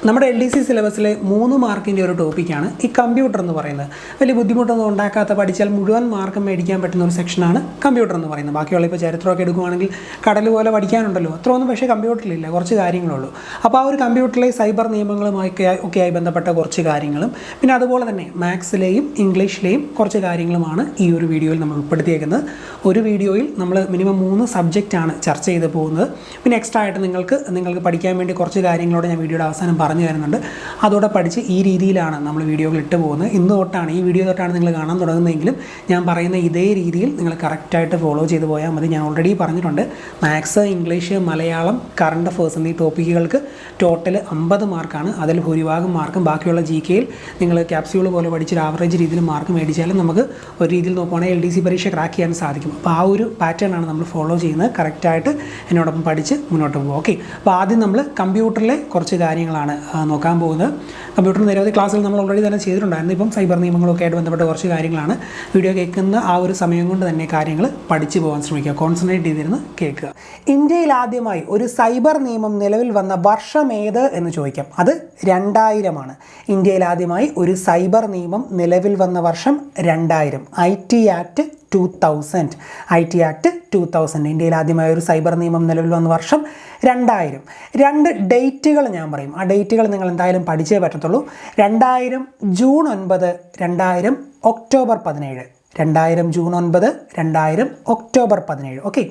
നമ്മുടെ LDC സിലബസിലെ 3 മാർക്കിൻ്റെ ഒരു ടോപ്പിക്കാണ് ഈ കമ്പ്യൂട്ടർ എന്ന് പറയുന്നത്. വലിയ ബുദ്ധിമുട്ടൊന്നും ഉണ്ടാക്കാത്ത പഠിച്ചാൽ മുഴുവൻ മാർക്കും മേടിക്കാൻ പറ്റുന്ന ഒരു സെക്ഷനാണ് കമ്പ്യൂട്ടർ എന്ന് പറയുന്നത്. ബാക്കിയുള്ള ഇപ്പോൾ ചരിത്രമൊക്കെ എടുക്കുകയാണെങ്കിൽ കടൽ പോലെ പഠിക്കാനുണ്ടല്ലോ, അത്രയൊന്നും പക്ഷേ കമ്പ്യൂട്ടറിലില്ല, കുറച്ച് കാര്യങ്ങളുള്ളൂ. അപ്പോൾ ആ ഒരു കമ്പ്യൂട്ടറിലെ സൈബർ നിയമങ്ങളുമൊക്കെയായി ബന്ധപ്പെട്ട കുറച്ച് കാര്യങ്ങളും പിന്നെ അതുപോലെ തന്നെ മാത്സിലെയും ഇംഗ്ലീഷിലെയും കുറച്ച് കാര്യങ്ങളുമാണ് ഈ ഒരു വീഡിയോയിൽ നമ്മൾ ഉൾപ്പെടുത്തിയേക്കുന്നത്. ഒരു വീഡിയോയിൽ നമ്മൾ മിനിമം 3 സബ്ജക്റ്റാണ് ചർച്ച ചെയ്ത് പോകുന്നത്. പിന്നെ എക്സ്ട്രാ ആയിട്ട് നിങ്ങൾക്ക് പഠിക്കാൻ വേണ്ടി കുറച്ച് കാര്യങ്ങളോട് ഞാൻ വീഡിയോയുടെ അവസാനം പറഞ്ഞു തരുന്നുണ്ട്. അതോടെ പഠിച്ച് ഈ രീതിയിലാണ് നമ്മൾ വീഡിയോകൾ ഇട്ട് പോകുന്നത്. ഈ വീഡിയോ തൊട്ടാണ് നിങ്ങൾ കാണാൻ തുടങ്ങുന്നതെങ്കിലും ഞാൻ പറയുന്ന ഇതേ രീതിയിൽ നിങ്ങൾ കറക്റ്റായിട്ട് ഫോളോ ചെയ്ത് പോയാൽ മതി. ഞാൻ ഓൾറെഡി പറഞ്ഞിട്ടുണ്ട്, maths, English, Malayalam, current affairs എന്നീ ടോപ്പിക്കുകൾക്ക് ടോട്ടൽ 50 മാർക്കാണ്. അതിൽ ഭൂരിഭാഗം മാർക്കും ബാക്കിയുള്ള GKയിൽ നിങ്ങൾ ക്യാപ്സ്യൂൾ പോലെ പഠിച്ചൊരു ആവറേജ് രീതിയിൽ മാർക്ക് മേടിച്ചാലും നമുക്ക് ഒരു രീതിയിൽ നോക്കുവാണെങ്കിൽ LDC പരീക്ഷ ക്രാക്ക് ചെയ്യാൻ സാധിക്കും. അപ്പോൾ ആ ഒരു പാറ്റേൺ ആണ് നമ്മൾ ഫോളോ ചെയ്യുന്നത്. കറക്റ്റായിട്ട് എന്നോടൊപ്പം പഠിച്ച് മുന്നോട്ട് പോകും. ഓക്കെ, അപ്പോൾ ആദ്യം നമ്മൾ കമ്പ്യൂട്ടറിലെ കുറച്ച് കാര്യങ്ങളാണ് നോക്കാൻ പോകുന്നത്. കമ്പ്യൂട്ടർ നിരവധി ക്ലാസ്സുകൾ നമ്മൾ ഓൾറെഡി തന്നെ ചെയ്തിട്ടുണ്ടായിരുന്നു. ഇപ്പം സൈബർ നിയമങ്ങളൊക്കെ ആയിട്ട് ബന്ധപ്പെട്ട കുറച്ച് കാര്യങ്ങളാണ്. വീഡിയോ കേൾക്കുന്ന ആ ഒരു സമയം കൊണ്ട് തന്നെ കാര്യങ്ങൾ പഠിച്ചു പോകാൻ ശ്രമിക്കുക, കോൺസെൻട്രേറ്റ് ചെയ്തിരുന്ന് കേൾക്കുക. ഇന്ത്യയിൽ ആദ്യമായി ഒരു സൈബർ നിയമം നിലവിൽ വന്ന വർഷം ഏത് എന്ന് ചോദിക്കാം. അത് 2000 ഇന്ത്യയിൽ ആദ്യമായി ഒരു സൈബർ നിയമം നിലവിൽ വന്ന വർഷം 2000. IT act 2000. ഇന്ത്യയിൽ ആദ്യമായി ഒരു സൈബർ നിയമം നിലവിൽ വന്ന വർഷം 2000. 2 ഡേറ്റുകൾ ഞാൻ പറയും. ആ ഡേറ്റുകൾ നിങ്ങൾ എന്തായാലും പഠിച്ചേ പറ്റത്തുള്ളൂ. 2000 June 9, 2000 October 17. 2000 June 9, 2000 October 17. Okay,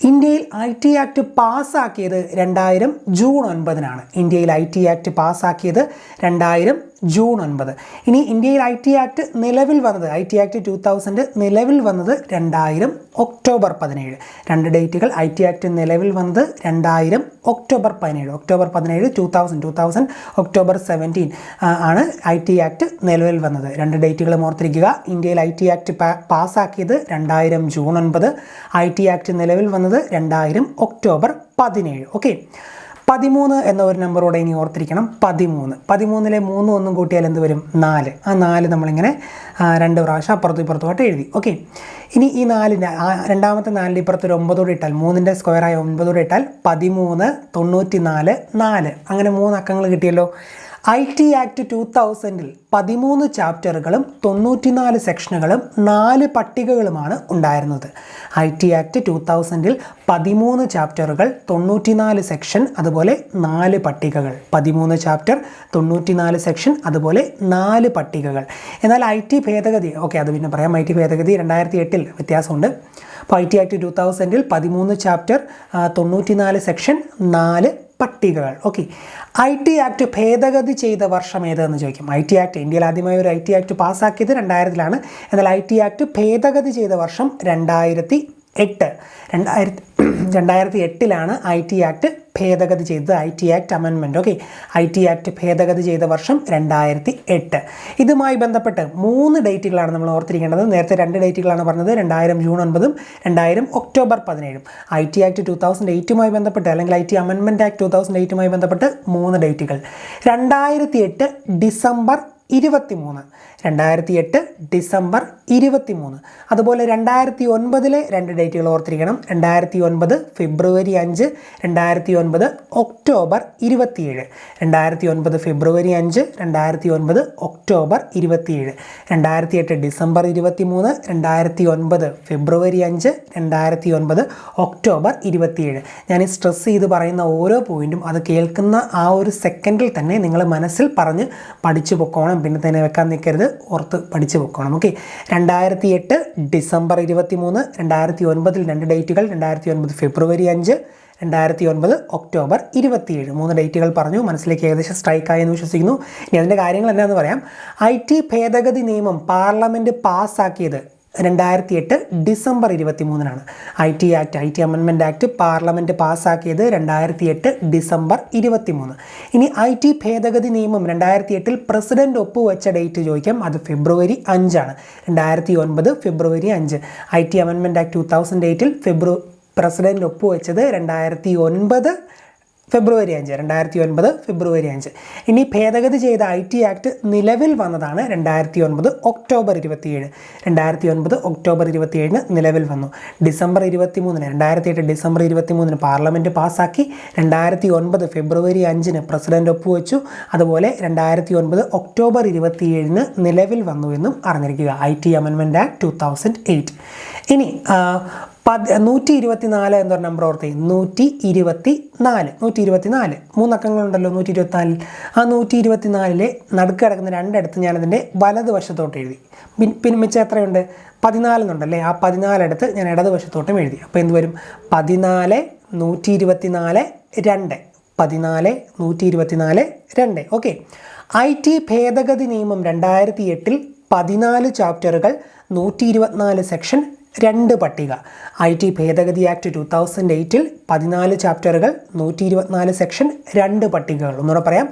ഇന്ത്യയിൽ IT ആക്ട് പാസ്സാക്കിയത് 2000 ജൂൺ 9. ഇന്ത്യയിൽ IT ആക്ട് പാസ്സാക്കിയത് 2000 ജൂൺ 9. ഇനി ഇന്ത്യയിൽ IT ആക്ട് നിലവിൽ വന്നത്, IT ആക്ട് 2000 നിലവിൽ വന്നത് 2000 ഒക്ടോബർ 17. 2 ഡേറ്റുകൾ. IT ആക്ട് നിലവിൽ വന്നത് 2000 ഒക്ടോബർ 17. ഒക്ടോബർ 17 2000 ഒക്ടോബർ 17 ആണ് IT ആക്ട് നിലവിൽ വന്നത്. 2 ഡേറ്റുകൾ ഓർത്തിരിക്കുക. ഇന്ത്യയിൽ IT ആക്ട് പാസ്സാക്കിയത് 2000 ജൂൺ 9. IT ആക്ട് നിലവിൽ വന്നത് 2000 ഒക്ടോബർ 17. ഓക്കെ, 13 എന്ന ഒരു നമ്പറോടെ ഇനി ഓർത്തിരിക്കണം. 13ലെ 3 ഒന്നും കൂട്ടിയാൽ എന്ത് വരും? 4. ആ 4 നമ്മളിങ്ങനെ 2 പ്രാവശ്യം അപ്പുറത്തും ഇപ്പുറത്തുമായിട്ട് എഴുതി. ഓക്കെ, ഇനി ഈ 4ൻ്റെ രണ്ടാമത്തെ 4ൻ്റെ ഇപ്പുറത്ത് ഒരു 9 കൂടി ഇട്ടാൽ, 3ൻ്റെ സ്ക്വയറായ 9 കൂടി ഇട്ടാൽ 13, 94, 4. അങ്ങനെ 3 അക്കങ്ങൾ കിട്ടിയല്ലോ. IT ആക്ട് 2000 13 ചാപ്റ്ററുകളും 94 സെക്ഷനുകളും 4 പട്ടികകളുമാണ് ഉണ്ടായിരുന്നത്. IT ആക്ട് 2000 13 ചാപ്റ്ററുകൾ, 94 സെക്ഷൻ, അതുപോലെ 4 പട്ടികകൾ. 13 ചാപ്റ്റർ, 94 സെക്ഷൻ, അതുപോലെ 4 പട്ടികകൾ. എന്നാൽ IT ഭേദഗതി, ഓക്കെ അത് പിന്നെ പറയാം. IT ഭേദഗതി 2008 വ്യത്യാസമുണ്ട്. അപ്പോൾ IT ആക്ട് 2000 13 ചാപ്റ്റർ, 94 സെക്ഷൻ, 4 പട്ടികകൾ. ഓക്കെ, IT ആക്ട് ഭേദഗതി ചെയ്ത വർഷം ഏതെന്ന് ചോദിക്കും. IT ആക്ട് ഇന്ത്യയിൽ ആദ്യമായി ഒരു IT ആക്ട് പാസ്സാക്കിയത് 2000 എന്നാൽ IT ആക്ട് ഭേദഗതി ചെയ്ത വർഷം 2008. 2008 IT ആക്ട് ഭേദഗതി ചെയ്തത്. IT act amendment. Okay, IT act ഭേദഗതി ചെയ്ത വർഷം 2008. ഇതുമായി ബന്ധപ്പെട്ട് 3 ഡേറ്റുകളാണ് നമ്മൾ ഓർത്തിരിക്കേണ്ടത്. നേരത്തെ 2 ഡേറ്റുകളാണ് പറഞ്ഞത്, 2000 ജൂൺ 9, 2000 ഒക്ടോബർ 17. IT ആക്ട് 2008 ബന്ധപ്പെട്ട്, അല്ലെങ്കിൽ IT അമെൻമെൻറ്റ് ആക്ട് 2008 ബന്ധപ്പെട്ട് 3 ഡേറ്റുകൾ. 2008 ഡിസംബർ 23. 2008 ഡിസംബർ 23. അതുപോലെ 2009 2 ഡേറ്റുകൾ ഓർത്തിരിക്കണം. 2009 ഫെബ്രുവരി 5, 2009 ഒക്ടോബർ 27. 2009 ഫെബ്രുവരി 5, 2009 ഒക്ടോബർ 27. 2008 ഡിസംബർ 23, 2009 ഫെബ്രുവരി 5, 2009 ഒക്ടോബർ 27. ഞാൻ ഈ സ്ട്രെസ് ചെയ്ത് പറയുന്ന ഓരോ പോയിൻറ്റും അത് കേൾക്കുന്ന ആ ഒരു സെക്കൻഡിൽ തന്നെ നിങ്ങൾ മനസ്സിൽ പറഞ്ഞ് പഠിച്ചു പൊക്കോണം. പിന്നെ തന്നെ വെക്കാൻ നിൽക്കരുത്, ഓർത്ത് പഠിച്ചു വെക്കണം. ഓക്കെ, 2008 ഡിസംബർ 23, 2009 2 ഡേറ്റുകൾ, 2009 ഫെബ്രുവരി 5, 2009 ഒക്ടോബർ 27. 3 ഡേറ്റുകൾ പറഞ്ഞു. മനസ്സിലേക്ക് ഏകദേശം സ്ട്രൈക്കായി എന്ന് വിശ്വസിക്കുന്നു. ഇനി അതിൻ്റെ കാര്യങ്ങൾ എന്താണെന്ന് പറയാം. IT ഭേദഗതി നിയമം പാർലമെൻറ്റ് പാസ്സാക്കിയത് 2008 December 23. IT amendment act parliament പാസ്സാക്കിയത് 2008 ഡിസംബർ 23. ഇനി IT ഭേദഗതി നിയമം 2008 പ്രസിഡന്റ് ഒപ്പുവെച്ച ഡേറ്റ് ചോദിക്കാം. അത് ഫെബ്രുവരി 5. 2009 ഫെബ്രുവരി 5. IT അമെൻമെൻറ്റ് ആക്ട് 2008 പ്രസിഡന്റ് ഒപ്പുവെച്ചത് 2009 ഫെബ്രുവരി 5, 2009 ഫെബ്രുവരി 5. ഇനി ഭേദഗതി ചെയ്ത IT ആക്ട് നിലവിൽ വന്നതാണ് 2009 ഒക്ടോബർ 27. 2009 ഒക്ടോബർ 27 നിലവിൽ വന്നു. ഡിസംബർ 23, 2008 ഡിസംബർ 23 പാർലമെൻറ്റ് പാസ്സാക്കി. 2009 ഫെബ്രുവരി 5 പ്രസിഡന്റ് ഒപ്പുവെച്ചു. അതുപോലെ 2009 ഒക്ടോബർ 27 നിലവിൽ വന്നു എന്നും അറിഞ്ഞിരിക്കുക. IT amendment act 2008. ഇനി 124 എന്ന് പറഞ്ഞ നമ്പർ ഓർത്തേ. 124 മൂന്നക്കങ്ങളുണ്ടല്ലോ 124. ആ 124 നടുക്ക് കിടക്കുന്ന രണ്ടിടത്ത് ഞാനതിൻ്റെ വലതുവശത്തോട്ട് എഴുതി. പിന്നെ മിച്ചം എത്രയുണ്ട്? 14 എന്നുണ്ടല്ലേ. ആ 14 എടുത്ത് ഞാൻ ഇടതുവശത്തോട്ടും എഴുതി. അപ്പോൾ എന്ത് വരും? 14 124 2. 14 124 2. ഓക്കെ. IT ഭേദഗതി നിയമം 2008 14 ചാപ്റ്ററുകൾ 124 സെക്ഷൻ 2 പട്ടിക. IT ഭേദഗതി ആക്ട് 2008 14 ചാപ്റ്ററുകൾ 124 സെക്ഷൻ 2 പട്ടികകൾ. ഒന്നുകൂടെ പറയാം.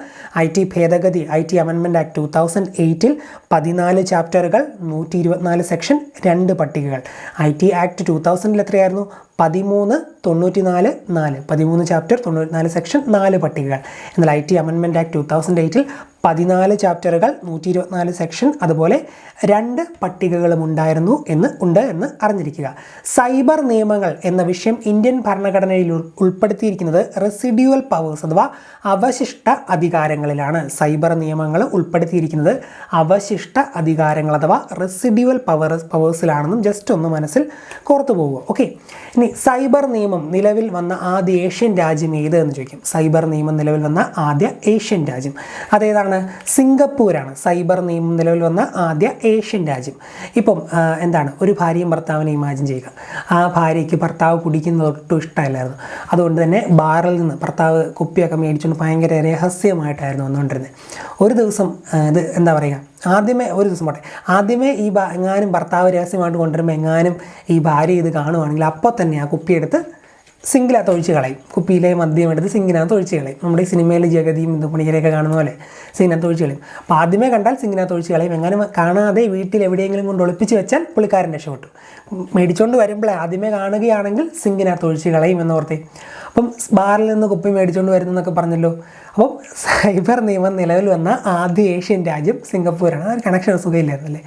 IT ഭേദഗതി IT അമെൻമെൻറ്റ് ആക്ട് 2008 14 ചാപ്റ്ററുകൾ 124 സെക്ഷൻ 2 പട്ടികകൾ. IT ആക്ട് 2000 എത്രയായിരുന്നു? 13 13 ചാപ്റ്റർ 94 സെക്ഷൻ 4 പട്ടികകൾ. എന്നാൽ IT അമെൻമെൻറ്റ് ആക്ട് 2008 14 ചാപ്റ്ററുകൾ 124 സെക്ഷൻ അതുപോലെ 2 പട്ടികകളും ഉണ്ട് എന്ന് അറിഞ്ഞിരിക്കുക. സൈബർ നിയമങ്ങൾ എന്ന വിഷയം ഇന്ത്യൻ ഭരണഘടനയിൽ ഉൾപ്പെടുത്തിയിരിക്കുന്നത് റെസിഡ്യൂവൽ പവേഴ്സ് അഥവാ അവശിഷ്ട അധികാരങ്ങളിലാണ്. സൈബർ നിയമങ്ങൾ ഉൾപ്പെടുത്തിയിരിക്കുന്നത് അവശിഷ്ട അധികാരങ്ങൾ അഥവാ റെസിഡ്യൂവൽ പവേഴ്സിലാണെന്നും ജസ്റ്റ് ഒന്ന് മനസ്സിൽ കോർത്തു പോവുക. ഓക്കെ. ഇനി സൈബർ നിയമം നിലവിൽ വന്ന ആദ്യ ഏഷ്യൻ രാജ്യം ഏത് എന്ന് ചോദിക്കും. സൈബർ നിയമം നിലവിൽ വന്ന ആദ്യ ഏഷ്യൻ രാജ്യം അതേതാണ്? സിംഗപ്പൂരാണ്. സൈബർ നിയമം നിലവിൽ വന്ന ആദ്യ ഏഷ്യൻ രാജ്യം. ഇപ്പം എന്താണ്, ഒരു ഭാര്യയും ഭർത്താവിനെ ഇമാജിൻ ചെയ്യുക. ആ ഭാര്യയ്ക്ക് ഭർത്താവ് കുടിക്കുന്നത് ഒട്ടും ഇഷ്ടമല്ലായിരുന്നു. അതുകൊണ്ട് തന്നെ ബാറിൽ നിന്ന് ഭർത്താവ് കുപ്പിയൊക്കെ മേടിച്ചുകൊണ്ട് ഭയങ്കര രഹസ്യമായിട്ടായിരുന്നു വന്നുകൊണ്ടിരുന്നത്. ഒരു ദിവസം ഇത് എന്താ പറയുക, ആദ്യമേ എങ്ങാനും ഭർത്താവ് രഹസ്യമായിട്ട് കൊണ്ടുവരുമ്പോൾ എങ്ങാനും ഈ ഭാര്യ ഇത് കാണുവാണെങ്കിൽ അപ്പോൾ തന്നെ ആ കുപ്പിയെടുത്ത് സിങ്കിനകത്ത് ഒഴിച്ച് കളയും. കുപ്പിയിലെ മദ്യം എടുത്ത് സിങ്കിനകത്ത് ഒഴിച്ച് കളയും. നമ്മുടെ ഈ സിനിമയിൽ ജഗതിയും ഇന്ദുമണിക്കരെയൊക്കെ കാണുന്ന പോലെ സിങ്കിനകത്ത് ഒഴിച്ച് കളയും. അപ്പോൾ ആദ്യമേ കണ്ടാൽ സിങ്കിനകത്ത് ഒഴിച്ച് കളയും. എങ്ങനെ കാണാതെ വീട്ടിൽ എവിടെയെങ്കിലും കൊണ്ട് ഒളിപ്പിച്ച് വെച്ചാൽ പുള്ളിക്കാരൻ രക്ഷപ്പെട്ടു. മേടിച്ചുകൊണ്ട് വരുമ്പോഴേ ആദ്യമേ കാണുകയാണെങ്കിൽ സിങ്കിനകത്ത് ഒഴിച്ച് കളയും എന്നോർത്തേ. അപ്പം ബാറിൽ നിന്ന് കുപ്പി മേടിച്ചുകൊണ്ട് വരുന്നതെന്നൊക്കെ പറഞ്ഞല്ലോ. അപ്പം സൈബർ നിയമം നിലവിൽ വന്ന ആദ്യ ഏഷ്യൻ രാജ്യം സിംഗപ്പൂരാണ്. അതൊരു കണക്ഷൻ സുഖമില്ലായിരുന്നല്ലേ.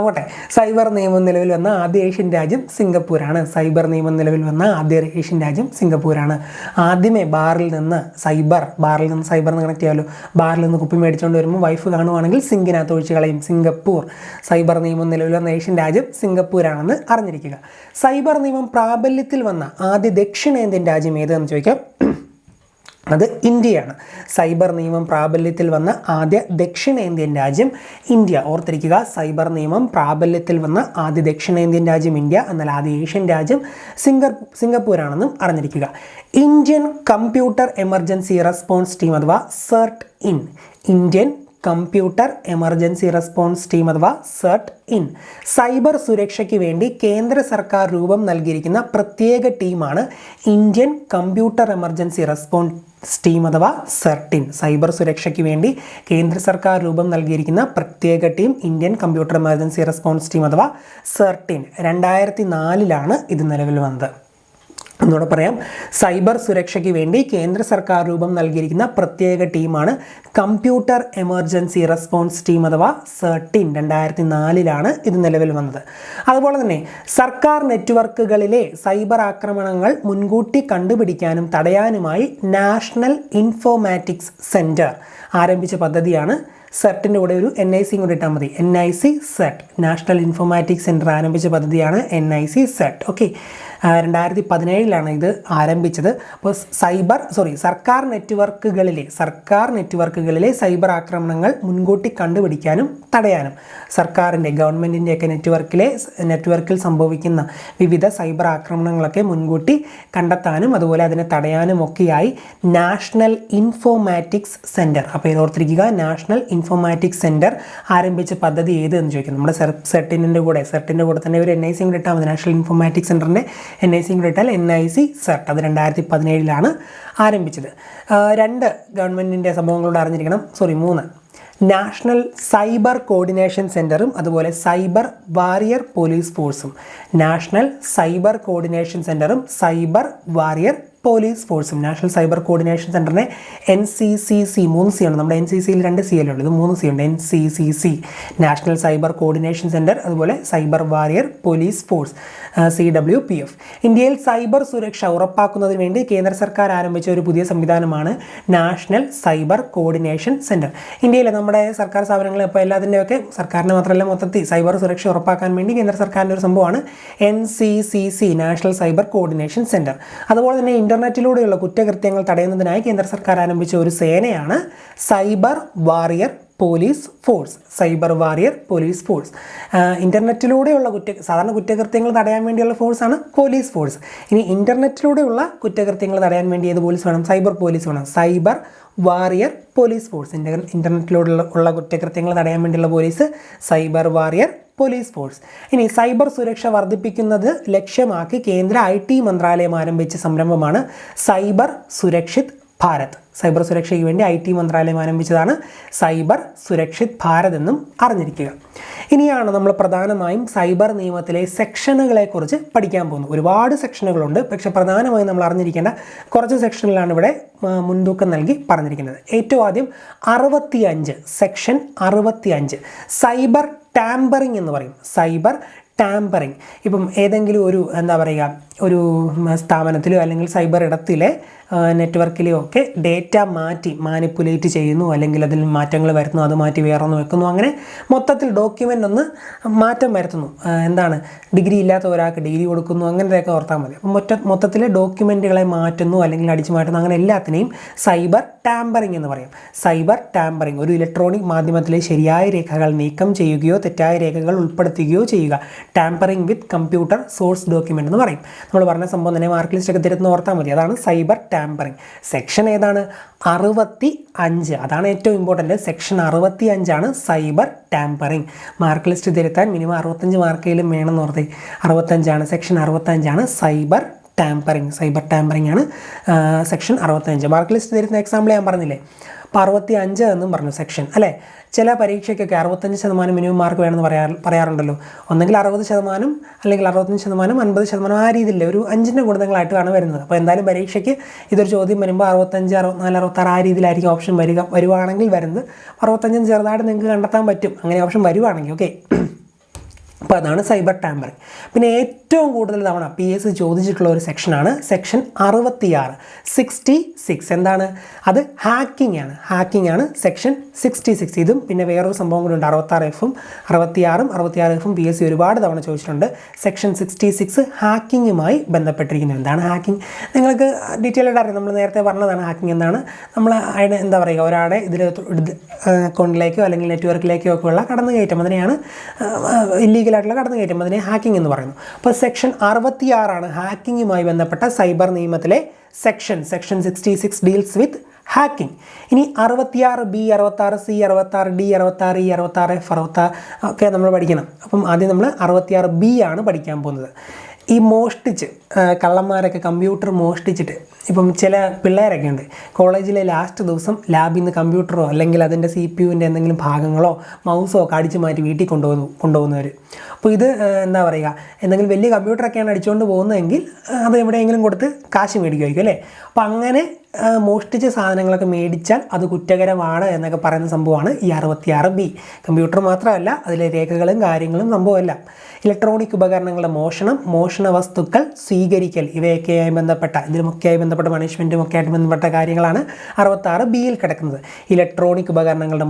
പോട്ടെ. സൈബർ നിയമം നിലവിൽ വന്ന ആദ്യ ഏഷ്യൻ രാജ്യം സിംഗപ്പൂരാണ്. സൈബർ നിയമം നിലവിൽ വന്ന ആദ്യ ഏഷ്യൻ രാജ്യം സിംഗപ്പൂരാണ്. ആദ്യമേ ബാറിൽ നിന്ന് സൈബർ കണക്ട് ചെയ്യാമല്ലോ. ബാറിൽ നിന്ന് കുപ്പി മേടിച്ചുകൊണ്ട് വരുമ്പോൾ വൈഫ് കാണുവാണെങ്കിൽ സിങ്കിനകത്ത് ഒഴിച്ച് കളയും. സിംഗപ്പൂർ. സൈബർ നിയമം നിലവിൽ വന്ന ഏഷ്യൻ രാജ്യം സിംഗപ്പൂരാണെന്ന് അറിഞ്ഞിരിക്കുക. സൈബർ നിയമം പ്രാബല്യത്തിൽ വന്ന ആദ്യ ദക്ഷിണേന്ത്യൻ രാജ്യം ഏതെന്ന് ചോദിക്കാം. അത് ഇന്ത്യയാണ്. സൈബർ നിയമം പ്രാബല്യത്തിൽ വന്ന ആദ്യ ദക്ഷിണേന്ത്യൻ രാജ്യം ഇന്ത്യ. ഓർത്തിരിക്കുക, സൈബർ നിയമം പ്രാബല്യത്തിൽ വന്ന ആദ്യ ദക്ഷിണേന്ത്യൻ രാജ്യം ഇന്ത്യ. എന്നാൽ ആദ്യ ഏഷ്യൻ രാജ്യം സിംഗപ്പൂരാണെന്നും അറിഞ്ഞിരിക്കുക. Indian computer emergency response team അഥവാ CERT In. Indian computer emergency response team അഥവാ സെർട്ട് ഇൻ. സൈബർ സുരക്ഷയ്ക്ക് വേണ്ടി കേന്ദ്ര സർക്കാർ രൂപം നൽകിയിരിക്കുന്ന പ്രത്യേക ടീമാണ് Indian computer emergency response team അഥവാ സെർട്ട് ഇൻ. സൈബർ സുരക്ഷയ്ക്ക് വേണ്ടി കേന്ദ്ര സർക്കാർ രൂപം നൽകിയിരിക്കുന്ന പ്രത്യേക team Indian computer emergency response team അഥവാ സെർട്ട് ഇൻ. 2004 ഇത് നിലവിൽ വന്നത്. എന്നോട് പറയാം, സൈബർ സുരക്ഷയ്ക്ക് വേണ്ടി കേന്ദ്ര സർക്കാർ രൂപം നൽകിയിരിക്കുന്ന പ്രത്യേക ടീമാണ് കമ്പ്യൂട്ടർ എമർജൻസി റെസ്പോൺസ് ടീം അഥവാ സെർട്ട് ഇൻ. 2004 ഇത് നിലവിൽ വന്നത്. അതുപോലെ തന്നെ സർക്കാർ നെറ്റ്വർക്കുകളിലെ സൈബർ ആക്രമണങ്ങൾ മുൻകൂട്ടി കണ്ടുപിടിക്കാനും തടയാനുമായി നാഷണൽ ഇൻഫോർമാറ്റിക്സ് സെൻറ്റർ ആരംഭിച്ച പദ്ധതിയാണ്. സെർട്ടിൻ്റെ കൂടെ ഒരു NIC കൂടെ ഇട്ടാൽ മതി. NIC സെർട്ട്. നാഷണൽ ഇൻഫോർമാറ്റിക്സ് സെൻറ്റർ ആരംഭിച്ച പദ്ധതിയാണ് NIC സെർട്ട്. ഓക്കെ. 2017 ഇത് ആരംഭിച്ചത്. അപ്പോൾ സർക്കാർ നെറ്റ്വർക്കുകളിലെ സൈബർ ആക്രമണങ്ങൾ മുൻകൂട്ടി കണ്ടുപിടിക്കാനും തടയാനും സർക്കാരിൻ്റെ ഗവൺമെൻറ്റിൻ്റെയൊക്കെ നെറ്റ്വർക്കിൽ സംഭവിക്കുന്ന വിവിധ സൈബർ ആക്രമണങ്ങളൊക്കെ മുൻകൂട്ടി കണ്ടെത്താനും അതുപോലെ അതിനെ തടയാനും ഒക്കെയായി നാഷണൽ ഇൻഫോർമാറ്റിക്സ് സെൻറ്റർ. അപ്പോൾ ഇത് ഓർത്തിരിക്കുക, നാഷണൽ ഇൻഫോർമാറ്റിക്സ് സെൻറ്റർ ആരംഭിച്ച പദ്ധതി ഏത് എന്ന് ചോദിക്കും. നമ്മുടെ സെർട്ടിൻ്റെ കൂടെ തന്നെ ഒരു NIC കൂടെ ഇട്ടാൽ മതി. നാഷണൽ ഇൻഫോർമാറ്റിക്സ് സെൻറ്ററിൻ്റെ NIC കൂടെ ഇട്ടാൽ NIC സെർട്ട്. അത് 2017 ആരംഭിച്ചത്. 2 ഗവൺമെൻറ്റിൻ്റെ സംഭവങ്ങളോട് അറിഞ്ഞിരിക്കണം. 3. നാഷണൽ സൈബർ കോർഡിനേഷൻ സെൻറ്ററും അതുപോലെ സൈബർ വാരിയർ പോലീസ് ഫോഴ്സും. നാഷണൽ സൈബർ കോർഡിനേഷൻ സെൻറ്ററും സൈബർ വാരിയർ പോലീസ് ഫോഴ്സും. നാഷണൽ സൈബർ കോർഡിനേഷൻ സെൻറ്ററിനെ NCCC 3 C ആണ്. നമ്മുടെ NCCയിൽ 2 C അല്ലേ ഉള്ളൂ, ഇത് 3 C ഉണ്ട്. NCCC national cyber coordination centre, അതുപോലെ cyber warrior police force CWPF. ഇന്ത്യയിൽ സൈബർ സുരക്ഷ ഉറപ്പാക്കുന്നതിന് വേണ്ടി കേന്ദ്ര സർക്കാർ ആരംഭിച്ച ഒരു പുതിയ സംവിധാനമാണ് നാഷണൽ സൈബർ കോർഡിനേഷൻ സെൻറ്റർ. ഇന്ത്യയിലെ നമ്മുടെ സർക്കാർ സ്ഥാപനങ്ങൾ ഇപ്പോൾ എല്ലാത്തിൻ്റെയൊക്കെ സർക്കാരിന് മാത്രമല്ല മൊത്തത്തിൽ സൈബർ സുരക്ഷ ഉറപ്പാക്കാൻ വേണ്ടി കേന്ദ്ര സർക്കാരിൻ്റെ ഒരു സംഭവമാണ് NCCC national cyber coordination centre. അതുപോലെ തന്നെ ഇൻ്റർനെറ്റിലൂടെയുള്ള കുറ്റകൃത്യങ്ങൾ തടയുന്നതിനായി കേന്ദ്ര സർക്കാർ ആരംഭിച്ച ഒരു സേനയാണ് cyber warrior police force. Cyber warrior police force ഇൻ്റർനെറ്റിലൂടെയുള്ള സാധാരണ കുറ്റകൃത്യങ്ങൾ തടയാൻ വേണ്ടിയുള്ള ഫോഴ്സാണ് പോലീസ് ഫോഴ്സ്. ഇനി ഇൻ്റർനെറ്റിലൂടെയുള്ള കുറ്റകൃത്യങ്ങൾ തടയാൻ വേണ്ടി ഏത് പോലീസ് വേണം? സൈബർ പോലീസ് വേണം. Cyber warrior police force. ഇൻ്റർനെറ്റിലൂടെയുള്ള കുറ്റകൃത്യങ്ങൾ തടയാൻ വേണ്ടിയുള്ള police cyber warrior police force. ഇനി സൈബർ സുരക്ഷ വർദ്ധിപ്പിക്കുന്നത് ലക്ഷ്യമാക്കി കേന്ദ്ര IT മന്ത്രാലയം ആരംഭിച്ച സംരംഭമാണ് സൈബർ സുരക്ഷിത് ഭാരത്. സൈബർ സുരക്ഷയ്ക്ക് വേണ്ടി IT മന്ത്രാലയം ആരംഭിച്ചതാണ് സൈബർ സുരക്ഷിത് ഭാരത് എന്നും അറിഞ്ഞിരിക്കുക. ഇനിയാണ് നമ്മൾ പ്രധാനമായും സൈബർ നിയമത്തിലെ സെക്ഷനുകളെക്കുറിച്ച് പഠിക്കാൻ പോകുന്നത്. ഒരുപാട് സെക്ഷനുകളുണ്ട്, പക്ഷെ പ്രധാനമായും നമ്മൾ അറിഞ്ഞിരിക്കേണ്ട കുറച്ച് സെക്ഷനുകളാണ് ഇവിടെ മുൻതൂക്കം നൽകി പറഞ്ഞിരിക്കുന്നത്. ഏറ്റവും ആദ്യം 65 സെക്ഷൻ 65 സൈബർ ടാമ്പറിംഗ് എന്ന് പറയും. സൈബർ ടാമ്പറിംഗ് ഇപ്പം ഏതെങ്കിലും ഒരു എന്താ പറയുക ഒരു സ്ഥാപനത്തിലോ അല്ലെങ്കിൽ സൈബർ ഇടത്തിലെ നെറ്റ്വർക്കിലെയോ ഒക്കെ ഡേറ്റ മാനിപ്പുലേറ്റ് ചെയ്യുന്നു, അല്ലെങ്കിൽ അതിൽ മാറ്റങ്ങൾ വരുന്നു, അത് മാറ്റി വേറൊന്ന് വെക്കുന്നു, അങ്ങനെ മൊത്തത്തിൽ ഡോക്യുമെൻ്റ് ഒന്ന് മാറ്റം വരുത്തുന്നു. എന്താണ് ഡിഗ്രി ഇല്ലാത്ത ഒരാൾക്ക് ഡിഗ്രി കൊടുക്കുന്നു, അങ്ങനത്തെയൊക്കെ ഓർത്താൽ മതി. അപ്പം മൊത്തത്തിൽ ഡോക്യുമെൻറ്റുകളെ മാറ്റുന്നു അല്ലെങ്കിൽ അടിച്ചു മാറ്റുന്നു, അങ്ങനെ എല്ലാത്തിനെയും സൈബർ ടാമ്പറിംഗ് എന്ന് പറയും. സൈബർ ടാമ്പറിംഗ് ഒരു ഇലക്ട്രോണിക് മാധ്യമത്തിലെ ശരിയായ രേഖകൾ നീക്കം ചെയ്യുകയോ തെറ്റായ രേഖകൾ ഉൾപ്പെടുത്തുകയോ ചെയ്യുക. Tampering with computer source document എന്ന് പറയും. നമ്മൾ പറഞ്ഞ സംഭവം തന്നെ മാർക്ക് ലിസ്റ്റ് ഒക്കെ തിരുത്തുന്ന ഓർത്താൽ മതി. അതാണ് സൈബർ ടാമ്പറിംഗ്. സെക്ഷൻ ഏതാണ്? 65. അതാണ് ഏറ്റവും ഇമ്പോർട്ടൻറ്റ്. സെക്ഷൻ 65 ആണ് സൈബർ ടാമ്പറിംഗ്. മാർക്ക് ലിസ്റ്റ് തിരുത്താൻ മിനിമം 65 മാർക്കെങ്കിലും വേണമെന്ന് ഓർത്തേ. 65 section 65 cyber tampering. Cyber tampering ആണ് സെക്ഷൻ 65. മാർക്ക് ലിസ്റ്റ് തരുന്ന എക്സാമ്പിൾ ഞാൻ പറഞ്ഞില്ലേ, അപ്പോൾ 65 എന്നും പറഞ്ഞു സെക്ഷൻ അല്ലേ. ചില പരീക്ഷയ്ക്കൊക്കെ 65% മിനിമം മാർക്ക് വേണമെന്ന് പറയാറുണ്ടല്ലോ. ഒന്നെങ്കിൽ 60% അല്ലെങ്കിൽ 65%, 50% ആ രീതിയിൽ ഒരു 5ൻ്റെ ഗുണിതങ്ങളായിട്ടാണ് വരുന്നത്. അപ്പോൾ എന്തായാലും പരീക്ഷയ്ക്ക് ഇതൊരു ചോദ്യം വരുമ്പോൾ 65, 64, 66 ആ രീതിയിലായിരിക്കും ഓപ്ഷൻ വരുവാണെങ്കിൽ വരുന്നത്. 65 ചെറുതായിട്ട് നിങ്ങൾക്ക് കണ്ടെത്താൻ പറ്റും അങ്ങനെ ഓപ്ഷൻ വരുവാണെങ്കിൽ. ഓക്കെ, അപ്പോൾ അതാണ് സൈബർ ടാമ്പറിംഗ്. പിന്നെ ഏറ്റവും കൂടുതൽ തവണ PSC ചോദിച്ചിട്ടുള്ള ഒരു സെക്ഷനാണ് സെക്ഷൻ 66 66. എന്താണ് അത്? ഹാക്കിംഗ് ആണ് സെക്ഷൻ 66. ഇതും പിന്നെ വേറൊരു സംഭവം കൂടി ഉണ്ട്, 66Fഉം 66Fഉം PSC ഒരുപാട് തവണ ചോദിച്ചിട്ടുണ്ട്. സെക്ഷൻ 66 ഹാക്കിങ്ങുമായി ബന്ധപ്പെട്ടിരിക്കുന്നത്. എന്താണ് ഹാക്കിംഗ്? നിങ്ങൾക്ക് ഡീറ്റെയിൽ ആയിട്ട് അറിയാം, നമ്മൾ നേരത്തെ പറഞ്ഞതാണ് ഹാക്കിംഗ് എന്താണ്. നമ്മൾ അതിന് എന്താ പറയുക, ഒരാളെ അക്കൗണ്ടിലേക്കോ അല്ലെങ്കിൽ നെറ്റ്വർക്കിലേക്കോ ഒക്കെ ഉള്ള കടന്നുകയറ്റം, അതിനെയാണ് ഇല്ലീഗലായിട്ടുള്ള കടന്നുകയറ്റം, അതിനെ ഹാക്കിംഗ് എന്ന് പറയുന്നു. അപ്പോൾ സെക്ഷൻ 66 ഹാക്കിങ്ങുമായി ബന്ധപ്പെട്ട സൈബർ നിയമത്തിലെ സെക്ഷൻ 66 ഡീൽസ് വിത്ത് ഹാക്കിംഗ്. ഇനി 66B, 66C, 66D, 66E, 66F, 66 ഒക്കെ നമ്മൾ പഠിക്കണം. അപ്പം ആദ്യം നമ്മൾ 66B ആണ് പഠിക്കാൻ പോകുന്നത്. ഈ മോഷ്ടിച്ച് കള്ളന്മാരൊക്കെ കമ്പ്യൂട്ടർ മോഷ്ടിച്ചിട്ട്, ഇപ്പം ചില പിള്ളേരൊക്കെ ഉണ്ട് കോളേജിലെ ലാസ്റ്റ് ദിവസം ലാബിൽ നിന്ന് കമ്പ്യൂട്ടറോ അല്ലെങ്കിൽ അതിൻ്റെ CPUവിൻ്റെ എന്തെങ്കിലും ഭാഗങ്ങളോ മൗസോ ഒക്കെ അടിച്ചു മാറ്റി വീട്ടിൽ കൊണ്ടുപോകുന്നവർ. അപ്പോൾ ഇത് എന്താ പറയുക, എന്തെങ്കിലും വലിയ കമ്പ്യൂട്ടറൊക്കെയാണ് അടിച്ചുകൊണ്ട് പോകുന്നതെങ്കിൽ അത് എവിടെയെങ്കിലും കൊടുത്ത് കാശ് മേടിക്കുമായിരിക്കും അല്ലേ. അപ്പോൾ അങ്ങനെ മോഷ്ടിച്ച സാധനങ്ങളൊക്കെ മേടിച്ചാൽ അത് കുറ്റകരമാണ് എന്നൊക്കെ പറയുന്ന സംഭവമാണ് ഈ 66B. കമ്പ്യൂട്ടർ മാത്രമല്ല, അതിലെ രേഖകളും കാര്യങ്ങളും സംഭവമല്ല. ഇലക്ട്രോണിക് ഉപകരണങ്ങളുടെ മോഷണ വസ്തുക്കൾ സ്വീകരിക്കൽ, ഇവയൊക്കെയായി ബന്ധപ്പെട്ട ഇതിലുമൊക്കെയായി ബന്ധപ്പെട്ട പണിഷ്മെൻറ്റും ഒക്കെ ആയിട്ട് ബന്ധപ്പെട്ട കാര്യങ്ങളാണ് 66Bയിൽ കിടക്കുന്നത്. ഇലക്ട്രോണിക് ഉപകരണങ്ങളുടെ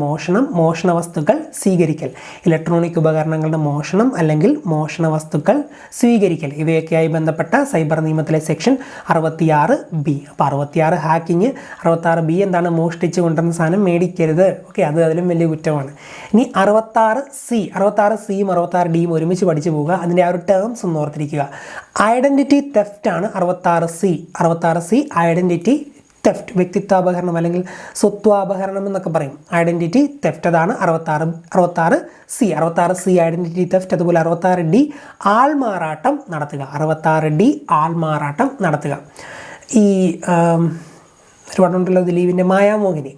മോഷണ വസ്തുക്കൾ സ്വീകരിക്കൽ, ഇലക്ട്രോണിക് ഉപകരണങ്ങളുടെ മോഷണം അല്ലെങ്കിൽ മോഷണ വസ്തുക്കൾ സ്വീകരിക്കൽ, ഇവയൊക്കെയായി ബന്ധപ്പെട്ട സൈബർ നിയമത്തിലെ സെക്ഷൻ 66B. അപ്പോൾ 66 ഹാക്കിങ്, 66B എന്താണ്? മോഷ്ടിച്ച് കൊണ്ടുവരുന്ന സാധനം മേടിക്കരുത്. ഓക്കെ, അത് അതിലും വലിയ കുറ്റമാണ്. ഇനി 66Cയും 66Dയും ഒരുമിച്ച് പഠിച്ചു പോവുക. അതിൻ്റെ ആ ഒരു ടേംസ് ഒന്ന് ഓർത്തിരിക്കുക. ഐഡൻറ്റിറ്റി തെഫ്റ്റ് ആണ് 66C. ഐഡൻറ്റിറ്റി തെഫ്റ്റ്, വ്യക്തിത്വാപഹരണം അല്ലെങ്കിൽ സ്വത്വാപഹരണം എന്നൊക്കെ പറയും. ഐഡൻറ്റിറ്റി തെഫ്റ്റ്, അതാണ് 66C ഐഡൻറ്റിറ്റി തെഫ്റ്റ്. അതുപോലെ 66D ആൾമാറാട്ടം നടത്തുക. 66D ആൾമാറാട്ടം നടത്തുക. ഈ ഒരു പടമുണ്ടല്ലോ ദിലീപിൻ്റെ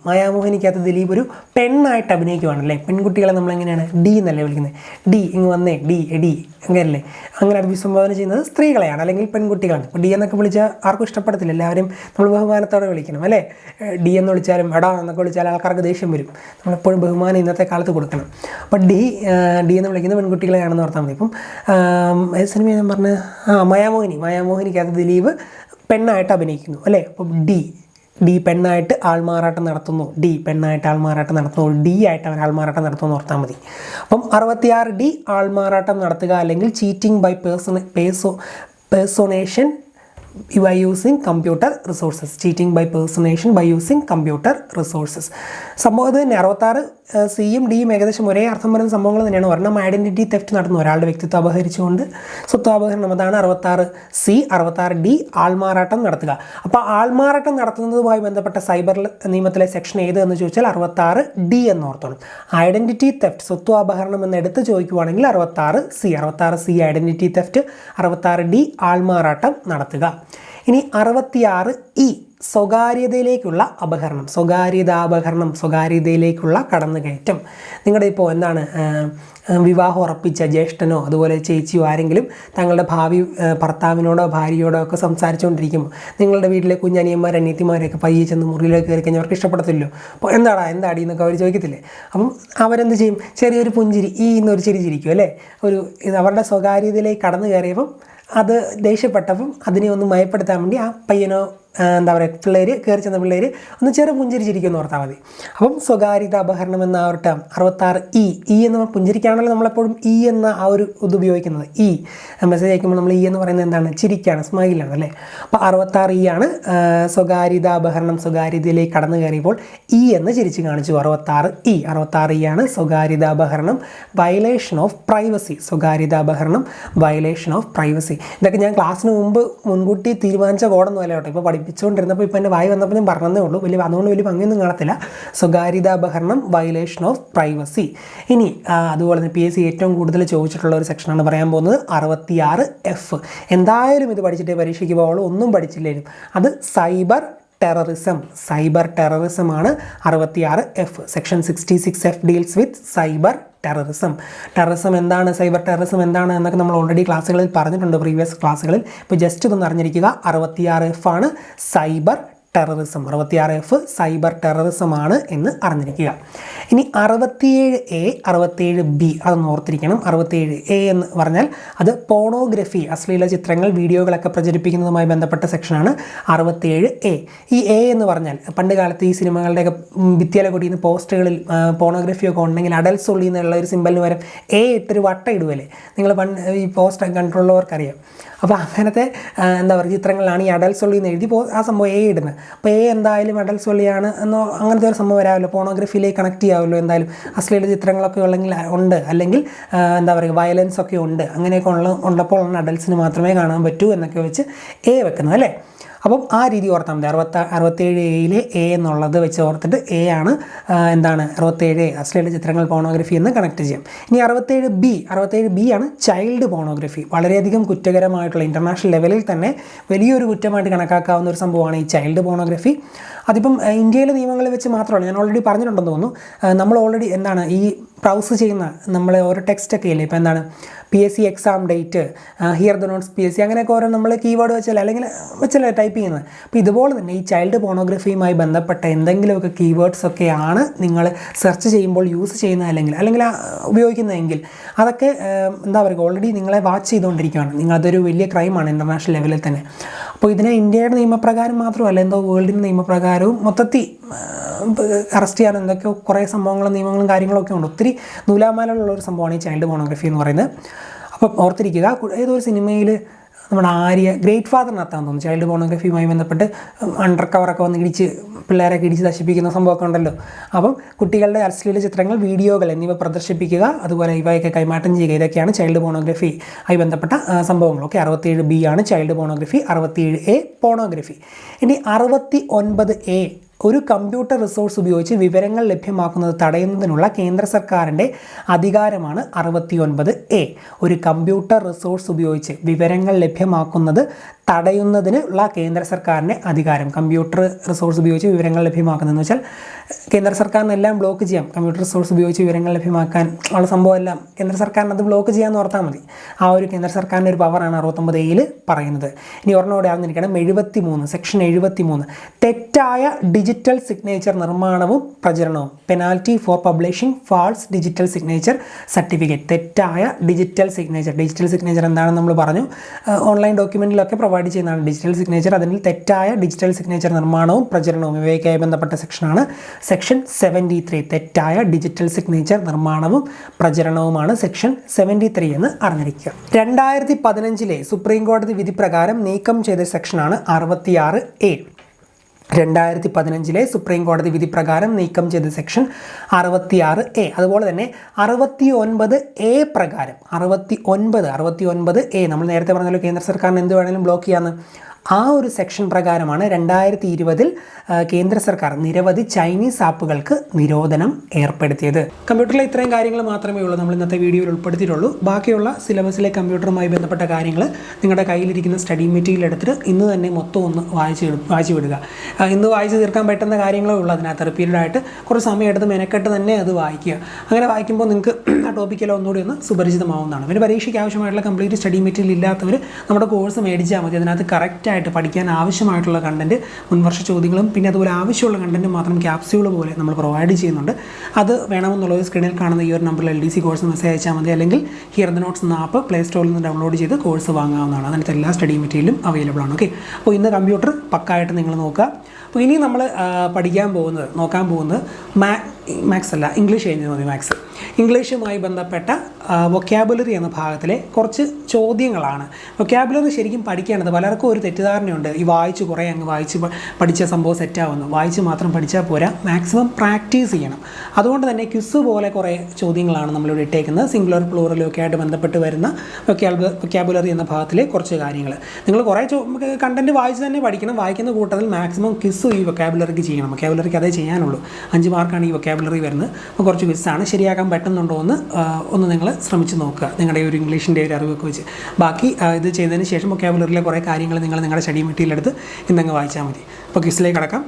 മായാമോഹിനിക്കകത്ത് ദിലീപ് ഒരു പെണ്ണായിട്ട് അഭിനയിക്കുവാണല്ലേ. പെൺകുട്ടികളെ നമ്മളെങ്ങനെയാണ് ഡി എന്നല്ലേ വിളിക്കുന്നത്, ഡി ഇങ്ങ് വന്നേ ഡി എടി അങ്ങനെയല്ലേ. അങ്ങനെ അഭിസംബോധന ചെയ്യുന്നത് സ്ത്രീകളെയാണ് അല്ലെങ്കിൽ പെൺകുട്ടികളാണ്. ഇപ്പോൾ ഡി എന്നൊക്കെ വിളിച്ചാൽ ആർക്കും ഇഷ്ടപ്പെടത്തില്ല, എല്ലാവരും നമ്മൾ ബഹുമാനത്തോടെ വിളിക്കണം അല്ലേ. ഡി എന്ന് വിളിച്ചാലും എടാ എന്നൊക്കെ വിളിച്ചാൽ ആൾക്കാർക്ക് ദേഷ്യം വരും. നമ്മളെപ്പോഴും ബഹുമാനം ഇന്നത്തെ കാലത്ത് കൊടുക്കണം. അപ്പോൾ ഡി എന്ന് വിളിക്കുന്ന പെൺകുട്ടികളെയാണെന്ന് ഓർത്താൽ മതി. ഇപ്പം സിനിമ ഞാൻ പറഞ്ഞ മായാമോഹിനിക്കകത്ത് ദിലീപ് പെണ്ണായിട്ട് അഭിനയിക്കുന്നു അല്ലേ. അപ്പം ഡി പെണ്ണായിട്ട് ആൾമാറാട്ടം നടത്തുന്നു, ഡി ആയിട്ട് അവർ ആൾമാറാട്ടം നടത്തുന്നു ഓർത്താൽ മതി. അപ്പം 66 ഡി ആൾമാറാട്ടം നടത്തുക അല്ലെങ്കിൽ cheating by personation by using computer resources. Cheating by personation by using computer resources. സംഭവം ഇത് തന്നെ 66 സിയും ഡിയും ഏകദേശം ഒരേ അർത്ഥം വരുന്ന സംഭവങ്ങൾ തന്നെയാണ്. ഒരെണ്ണം ഐഡൻറ്റിറ്റി തെഫ്റ്റ് നടത്തുന്നു, ഒരാളുടെ വ്യക്തിത്വം അപഹരിച്ചുകൊണ്ട് സ്വത്വാപഹരണം, അതാണ് 66 സി. 66 ഡി ആൾമാറാട്ടം നടത്തുക. അപ്പോൾ ആൾമാറാട്ടം നടത്തുന്നതുമായി ബന്ധപ്പെട്ട സൈബർ നിയമത്തിലെ സെക്ഷൻ ഏത് എന്ന് ചോദിച്ചാൽ 66 ഡി എന്ന് ഓർത്തോണം. ഐഡൻറ്റിറ്റി തെഫ്റ്റ് സ്വത്വാപഹരണം എന്ന് എടുത്ത് ചോദിക്കുവാണെങ്കിൽ 66 സി ഐഡൻറ്റിറ്റി തെഫ്റ്റ്, 66 ഡി ആൾമാറാട്ടം നടത്തുക. ഇനി 66 ഇ സ്വകാര്യതയിലേക്കുള്ള അപഹരണം, സ്വകാര്യതയിലേക്കുള്ള കടന്നുകയറ്റം. നിങ്ങളുടെ ഇപ്പോൾ എന്താണ് വിവാഹം ഉറപ്പിച്ച ജ്യേഷ്ഠനോ അതുപോലെ ചേച്ചിയോ ആരെങ്കിലും തങ്ങളുടെ ഭാവി ഭർത്താവിനോടോ ഭാര്യയോടോ ഒക്കെ സംസാരിച്ചുകൊണ്ടിരിക്കുമ്പോൾ നിങ്ങളുടെ വീട്ടിലെ കുഞ്ഞനിയന്മാർ അനിയത്തിമാരെയൊക്കെ പയ്യെ ചെന്ന് മുറിയിലേക്ക് കയറി കഴിഞ്ഞാൽ അവർക്ക് ഇഷ്ടപ്പെടത്തില്ലോ. അപ്പോൾ എന്താടി എന്നൊക്കെ അവർ ചോദിക്കത്തില്ലേ. അപ്പം അവരെന്ത് ചെയ്യും, ചെറിയൊരു പുഞ്ചിരി എന്നൊരു ചിരി ചിരിക്കും അല്ലേ. ഇത് അവരുടെ സ്വകാര്യതയിലേക്ക് കടന്നു കയറിയപ്പം അത് ദേഷ്യപ്പെട്ടപ്പം അതിനെ ഒന്ന് മയപ്പെടുത്താൻ വേണ്ടി ആ പയ്യനോ കയറി ചെന്ന പിള്ളേർ ഒന്ന് ചെറു പുഞ്ചിരിച്ചിരിക്കുമെന്ന് ഓർത്താൽ മതി. അപ്പം സ്വകാര്യത അപഹരണം എന്ന ആ ഒരു ടേം 66 ഇ എന്ന് പുഞ്ചിരിക്കാണല്ലോ നമ്മളെപ്പോഴും എന്ന ആ ഒരു ഇത് ഉപയോഗിക്കുന്നത്. മെസ്സേജ് അയക്കുമ്പോൾ നമ്മൾ എന്ന് പറയുന്നത് എന്താണ്, ചിരിക്കാണ്, സ്മൈലാണ് അല്ലേ. അപ്പോൾ 66 ആണ് സ്വകാര്യത അപഹരണം, സ്വകാര്യതയിലേക്ക് കടന്നു കയറിയപ്പോൾ എന്ന് ചിരിച്ച് കാണിച്ചു. 66 ആണ് സ്വകാര്യത അപഹരണം, വയലേഷൻ ഓഫ് പ്രൈവസി. സ്വകാര്യത അപഹരണം, വയലേഷൻ ഓഫ് പ്രൈവസി. ഇതൊക്കെ ഞാൻ ക്ലാസ്സിന് മുമ്പ് മുൻകൂട്ടി തീരുമാനിച്ച കോഡൊന്നും അല്ല കേട്ടോ. ഇപ്പോൾ പഠിപ്പിച്ചുകൊണ്ടിരുന്നപ്പോൾ ഇപ്പോൾ എൻ്റെ വായി വന്നപ്പോൾ ഞാൻ പറഞ്ഞതേ ഉള്ളൂ, അതുകൊണ്ട് വലിയ ഭംഗിയൊന്നും കാണത്തില്ല. സ്വകാര്യത അപഹരണം, വയലേഷൻ ഓഫ് പ്രൈവസി. ഇനി അതുപോലെ തന്നെ PSC ഏറ്റവും കൂടുതൽ ചോദിച്ചിട്ടുള്ള ഒരു സെക്ഷനാണ് പറയാൻ പോകുന്നത് 66 എഫ്. എന്തായാലും ഇത് പഠിച്ചിട്ടേ പരീക്ഷയ്ക്ക് പോകുള്ളൂ, ഒന്നും പഠിച്ചില്ലേലും. അത് സൈബർ ടെററിസം ആണ് 66 F. Section 66 F deals with cyber terrorism എന്താണ്, സൈബർ ടെററിസം എന്താണ് എന്നൊക്കെ നമ്മൾ ഓൾറെഡി ക്ലാസ്സുകളിൽ പറഞ്ഞിട്ടുണ്ട്, പ്രീവിയസ് ക്ലാസ്സുകളിൽ. ഇപ്പോൾ ജസ്റ്റ് ഇതൊന്ന് അറിഞ്ഞിരിക്കുക. 66 എഫ് ആണ് cyber terrorism. 66 F cyber terrorism ആണ് എന്ന് അറിഞ്ഞിരിക്കുക. ഇനി 67A 67B അതൊന്ന് ഓർത്തിരിക്കണം. 67A എന്ന് പറഞ്ഞാൽ അത് പോണോഗ്രഫി, അശ്ലീല ചിത്രങ്ങൾ വീഡിയോകളൊക്കെ പ്രചരിപ്പിക്കുന്നതുമായി ബന്ധപ്പെട്ട സെക്ഷനാണ് 67A. ഈ A എന്ന് പറഞ്ഞാൽ പണ്ട് കാലത്ത് ഈ സിനിമകളുടെയൊക്കെ ഭിത്തിയിലെ കൊടിയുന്ന പോസ്റ്ററുകളിൽ പോണോഗ്രഫിയൊക്കെ ഉണ്ടെങ്കിൽ അഡൽസ് ഉള്ളി എന്നുള്ള ഒരു സിമ്പലിന് പകരം A ഇട്ടൊരു വട്ട ഇടുവല്ലേ, നിങ്ങൾ ഈ പോസ്റ്റർ കണ്ടിട്ടുള്ളവർക്കറിയാം. അപ്പോൾ അങ്ങനത്തെ ചിത്രങ്ങളിലാണ് ഈ അഡൽസ് ഉള്ളി എന്ന് എഴുതി ആ സംഭവം A ഇടുന്നത്. അപ്പോൾ A എന്തായാലും അഡൽസ് ഉള്ളിയാണ് എന്നോ അങ്ങനത്തെ ഒരു സംഭവം വരാമല്ലോ, പോണോഗ്രഫിയിലേക്ക് കണക്ട് ചെയ്യാമല്ലോ. എന്തായാലും അശ്ലീല ചിത്രങ്ങളൊക്കെ ഉണ്ട്, അല്ലെങ്കിൽ വയലൻസ് ഒക്കെ ഉണ്ട്, അങ്ങനെയൊക്കെ ഉള്ളപ്പോൾ അഡൽസിന് മാത്രമേ കാണാൻ പറ്റൂ എന്നൊക്കെ വെച്ച് A വെക്കുന്നത് അല്ലേ. അപ്പം ആ രീതി ഓർത്താൽ മതി. 67A എന്നുള്ളത് വെച്ച് ഓർത്തിട്ട് A ആണ് 67A അശ്ലീല ചിത്രങ്ങൾ പോണോഗ്രഫി എന്ന് കണക്ട് ചെയ്യാം. ഇനി 67B ആണ് ചൈൽഡ് പോണോഗ്രഫി. വളരെയധികം കുറ്റകരമായിട്ടുള്ള ഇൻ്റർനാഷണൽ ലെവലിൽ തന്നെ വലിയൊരു കുറ്റമായിട്ട് കണക്കാക്കാവുന്ന ഒരു സംഭവമാണ് ഈ ചൈൽഡ് പോണോഗ്രഫി. അതിപ്പം ഇന്ത്യയിലെ നിയമങ്ങളിൽ വെച്ച് മാത്രമല്ല, ഞാൻ ഓൾറെഡി പറഞ്ഞിട്ടുണ്ടെന്ന് തോന്നുന്നു. നമ്മൾ ഓൾറെഡി ഈ ബ്രൗസ് ചെയ്യുന്ന നമ്മളെ ഓരോ ടെക്സ്റ്റൊക്കെ ഇല്ലേ, ഇപ്പോൾ PSC exam date, here the notes PSC, അങ്ങനെയൊക്കെ ഓരോ നമ്മൾ കീവേഡ് വെച്ചല്ല അല്ലെങ്കിൽ വെച്ചല്ലേ ടൈപ്പ് ചെയ്യുന്നത്. അപ്പോൾ ഇതുപോലെ തന്നെ ഈ ചൈൽഡ് പോണോഗ്രഫിയുമായി ബന്ധപ്പെട്ട എന്തെങ്കിലുമൊക്കെ കീവേഡ്സൊക്കെയാണ് നിങ്ങൾ സെർച്ച് ചെയ്യുമ്പോൾ യൂസ് ചെയ്യുന്നത് അല്ലെങ്കിൽ ഉപയോഗിക്കുന്നതെങ്കിൽ അതൊക്കെ ഓൾറെഡി നിങ്ങളെ വാച്ച് ചെയ്തുകൊണ്ടിരിക്കുകയാണ്. അതൊരു വലിയ ക്രൈമാണ് ഇൻ്റർനാഷണൽ ലെവലിൽ തന്നെ. അപ്പോൾ ഇതിനെ ഇന്ത്യയുടെ നിയമപ്രകാരം മാത്രമല്ല, വേൾഡിൻ്റെ നിയമപ്രകാരവും മൊത്തത്തിൽ അറസ്റ്റ് ചെയ്യാൻ എന്തൊക്കെയോ കുറേ സംഭവങ്ങളും നിയമങ്ങളും കാര്യങ്ങളൊക്കെ ഉണ്ട്. ഒത്തിരി നൂലാമാലുള്ള ഒരു സംഭവമാണ് ഈ ചൈൽഡ് പോണോഗ്രഫി എന്ന് പറയുന്നത്. അപ്പം ഓർത്തിരിക്കുക, ഏതൊരു സിനിമയിൽ നമ്മുടെ ഗ്രേറ്റ് ഫാദറിനകത്താന്ന് തോന്നുന്നു ചൈൽഡ് പോണോഗ്രഫിയുമായി ബന്ധപ്പെട്ട് അണ്ടർ കവറൊക്കെ വന്ന് പിള്ളേരൊക്കെ ഇടിച്ച് നശിപ്പിക്കുന്ന സംഭവമൊക്കെ ഉണ്ടല്ലോ. അപ്പം കുട്ടികളുടെ അശ്ലീല ചിത്രങ്ങൾ, വീഡിയോകൾ എന്നിവ പ്രദർശിപ്പിക്കുക, അതുപോലെ ഇവയൊക്കെ കൈമാറ്റം ചെയ്യുക, ഇതൊക്കെയാണ് ചൈൽഡ് പോണോഗ്രഫി ആയി ബന്ധപ്പെട്ട സംഭവങ്ങളൊക്കെ. 67B ആണ് ചൈൽഡ് പോണോഗ്രഫി. 67A pornography. ഇനി 69A ഒരു കമ്പ്യൂട്ടർ റിസോഴ്സ് ഉപയോഗിച്ച് വിവരങ്ങൾ ലഭ്യമാക്കുന്നത് തടയുന്നതിനുള്ള കേന്ദ്ര സർക്കാരിൻ്റെ അധികാരമാണ് 69A. ഒരു കമ്പ്യൂട്ടർ റിസോഴ്സ് ഉപയോഗിച്ച് വിവരങ്ങൾ ലഭ്യമാക്കുന്നത് തടയുന്നതിനുള്ള കേന്ദ്ര സർക്കാരിൻ്റെ അധികാരം. കമ്പ്യൂട്ടർ റിസോഴ്സ് ഉപയോഗിച്ച് വിവരങ്ങൾ ലഭ്യമാക്കുന്നതെന്ന് വെച്ചാൽ കേന്ദ്ര സർക്കാരിന് എല്ലാം ബ്ലോക്ക് ചെയ്യാം. കമ്പ്യൂട്ടർ റിസോഴ്സ് ഉപയോഗിച്ച് വിവരങ്ങൾ ലഭ്യമാക്കാൻ ഉള്ള സംഭവമെല്ലാം കേന്ദ്ര സർക്കാരിന് അത് ബ്ലോക്ക് ചെയ്യാമെന്ന് ഓർത്താൽ മതി. ആ ഒരു കേന്ദ്ര സർക്കാരിൻ്റെ ഒരു പവറാണ് 69A പറയുന്നത്. ഇനി ഒരെണ്ണോടെ ആകുന്നിരിക്കണം 73, സെക്ഷൻ 73, തെറ്റായ ഡിജിറ്റൽ സിഗ്നേച്ചർ നിർമ്മാണവും പ്രചരണവും. Penalty for publishing false digital signature certificate. തെറ്റായ ഡിജിറ്റൽ സിഗ്നേച്ചർ എന്താണെന്ന് നമ്മൾ പറഞ്ഞു. ഓൺലൈൻ ഡോക്യുമെൻറ്റിലൊക്കെ പ്രൊവൈഡ് ചെയ്യുന്നതാണ് ഡിജിറ്റൽ സിഗ്നേച്ചർ. അതിൽ തെറ്റായ ഡിജിറ്റൽ സിഗ്നേച്ചർ നിർമ്മാണവും പ്രചരണവും ഇവയ്ക്കായി ബന്ധപ്പെട്ട സെക്ഷനാണ് സെക്ഷൻ 73. തെറ്റായ ഡിജിറ്റൽ സിഗ്നേച്ചർ നിർമ്മാണവും പ്രചരണവുമാണ് സെക്ഷൻ 73 എന്ന് അറിഞ്ഞിരിക്കുക. 2015 സുപ്രീം കോടതി വിധി പ്രകാരം നീക്കം ചെയ്ത സെക്ഷനാണ് 66A. 2015 സുപ്രീം കോടതി വിധി പ്രകാരം നീക്കം ചെയ്ത സെക്ഷൻ 66A. അതുപോലെ തന്നെ 69A പ്രകാരം 69A നമ്മൾ നേരത്തെ പറഞ്ഞല്ലോ കേന്ദ്ര സർക്കാരിന് എന്ത് വേണമെങ്കിലും ബ്ലോക്ക് ചെയ്യാമെന്ന്. ആ ഒരു സെക്ഷൻ പ്രകാരമാണ് 2020 കേന്ദ്ര സർക്കാർ നിരവധി ചൈനീസ് ആപ്പുകൾക്ക് നിരോധനം ഏർപ്പെടുത്തിയത്. കമ്പ്യൂട്ടറിലെ ഇത്രയും കാര്യങ്ങൾ മാത്രമേ ഉള്ളൂ നമ്മൾ ഇന്നത്തെ വീഡിയോയിൽ ഉൾപ്പെടുത്തിയിട്ടുള്ളൂ. ബാക്കിയുള്ള സിലബസിലെ കമ്പ്യൂട്ടറുമായി ബന്ധപ്പെട്ട കാര്യങ്ങൾ നിങ്ങളുടെ കയ്യിലിരിക്കുന്ന സ്റ്റഡി മെറ്റീരിയൽ എടുത്തിട്ട് ഇന്ന് തന്നെ മൊത്തം ഒന്ന് വായിച്ചു വിടുക. ഇന്ന് വായിച്ച് തീർക്കാൻ പറ്റുന്ന കാര്യങ്ങളേ ഉള്ളൂ. അതിനകത്ത് റിപ്പീറ്റഡായിട്ട് കുറച്ച് സമയം എടുത്ത് മെനക്കെട്ട് തന്നെ അത് വായിക്കുക. അങ്ങനെ വായിക്കുമ്പോൾ നിങ്ങൾക്ക് ആ ടോപ്പിക്കെല്ലാം ഒന്നുകൂടി ഒന്ന് സുപരിചിതമാവുന്നതാണ്. പിന്നെ പരീക്ഷയ്ക്ക് ആവശ്യമായിട്ടുള്ള കംപ്ലീറ്റ് സ്റ്റഡി മെറ്റീരിയൽ ഇല്ലാത്തവർ നമ്മുടെ കോഴ്സ് മേടിച്ചാൽ മതി. അതിനകത്ത് കറക്റ്റായിട്ട് പഠിക്കാൻ ആവശ്യമായിട്ടുള്ള കണ്ടൻറ്റ്, മുൻവർഷ ചോദ്യങ്ങളും പിന്നെ അതുപോലെ ആവശ്യമുള്ള കണ്ടൻറ്റ് മാത്രം ക്യാപ്സ്യൂൾ പോലെ നമ്മൾ പ്രൊവൈഡ് ചെയ്യുന്നുണ്ട്. അത് വേണമെന്നുള്ളത് സ്ക്രീനിൽ കാണുന്ന ഈ ഒരു നമ്പറിൽ LDC കോഴ്സ് മെസ്സേജ് അയച്ചാൽ മതി. അല്ലെങ്കിൽ ഹിയർ ദ നോട്ട്സ് എന്ന ആപ്പ് പ്ലേ സ്റ്റോറിൽ നിന്ന് ഡൗൺലോഡ് ചെയ്ത് കോഴ്സ് വാങ്ങാവുന്നതാണ്. അതിനകത്ത് എല്ലാ സ്റ്റഡി മെറ്റീരിയലും അവൈലബിൾ ആണ്. ഓക്കെ, അപ്പോൾ ഇന്ന് കമ്പ്യൂട്ടർ പക്കായിട്ട് നിങ്ങൾ നോക്കുക. അപ്പോൾ ഇനി നമ്മൾ നോക്കാൻ പോകുന്നത് മാത്സ് അല്ല, ഇംഗ്ലീഷ് കഴിഞ്ഞ് മതി. ഇംഗ്ലീഷുമായി ബന്ധപ്പെട്ട വൊക്കാബുലറി എന്ന ഭാഗത്തിലെ കുറച്ച് ചോദ്യങ്ങളാണ്. വൊക്കാബുലറി ശരിക്കും പഠിക്കേണ്ടത്. പലർക്കും ഒരു തെറ്റിദ്ധാരണയുണ്ട്, ഈ കുറേ അങ്ങ് വായിച്ച് പഠിച്ച സംഭവം സെറ്റാവുന്നു. വായിച്ച് മാത്രം പഠിച്ചാൽ പോരാ, മാക്സിമം പ്രാക്ടീസ് ചെയ്യണം. അതുകൊണ്ട് തന്നെ ക്വിസ് പോലെ കുറേ ചോദ്യങ്ങളാണ് നമ്മളിവിടെ ഇട്ടേക്കുന്നത്. സിംഗുലർ പ്ലൂറലും ഒക്കെ ആയിട്ട് ബന്ധപ്പെട്ട് വരുന്ന വൊക്കാബുലറി എന്ന ഭാഗത്തിലെ കുറച്ച് കാര്യങ്ങൾ. നിങ്ങൾ കുറേ കണ്ടൻറ്റ് വായിച്ച് തന്നെ പഠിക്കണം. വായിക്കുന്ന കൂട്ടത്തിൽ മാക്സിമം ക്വിസ് ഈ വൊക്കാബുലറിക്ക് ചെയ്യണം. വൊക്കാബുലറിക്ക് അതേ ചെയ്യാനുള്ളൂ. 5 മാർക്കാണ് ഈ വൊക്കാബുലറി വരുന്നത്. അപ്പോൾ കുറച്ച് ക്വിസ്സാണ്. ശരിയാക്കാൻ പറ്റുന്നുണ്ടോ ഒന്ന് നിങ്ങൾ ശ്രമിച്ച് നോക്കുക, നിങ്ങളുടെ ഒരു ഇംഗ്ലീഷിൻ്റെ ഒരു അറിവൊക്കെ വെച്ച്. ബാക്കി ഇത് ചെയ്തതിന് ശേഷം വൊക്കാബുലറിയിലെ കുറേ കാര്യങ്ങൾ നിങ്ങൾ നിങ്ങളുടെ സ്റ്റഡി മെറ്റീരിയൽ എടുത്ത് ഇന്നങ്ങ് വായിച്ചാൽ മതി. അപ്പോൾ ക്വിസിലേക്ക് കടക്കാം.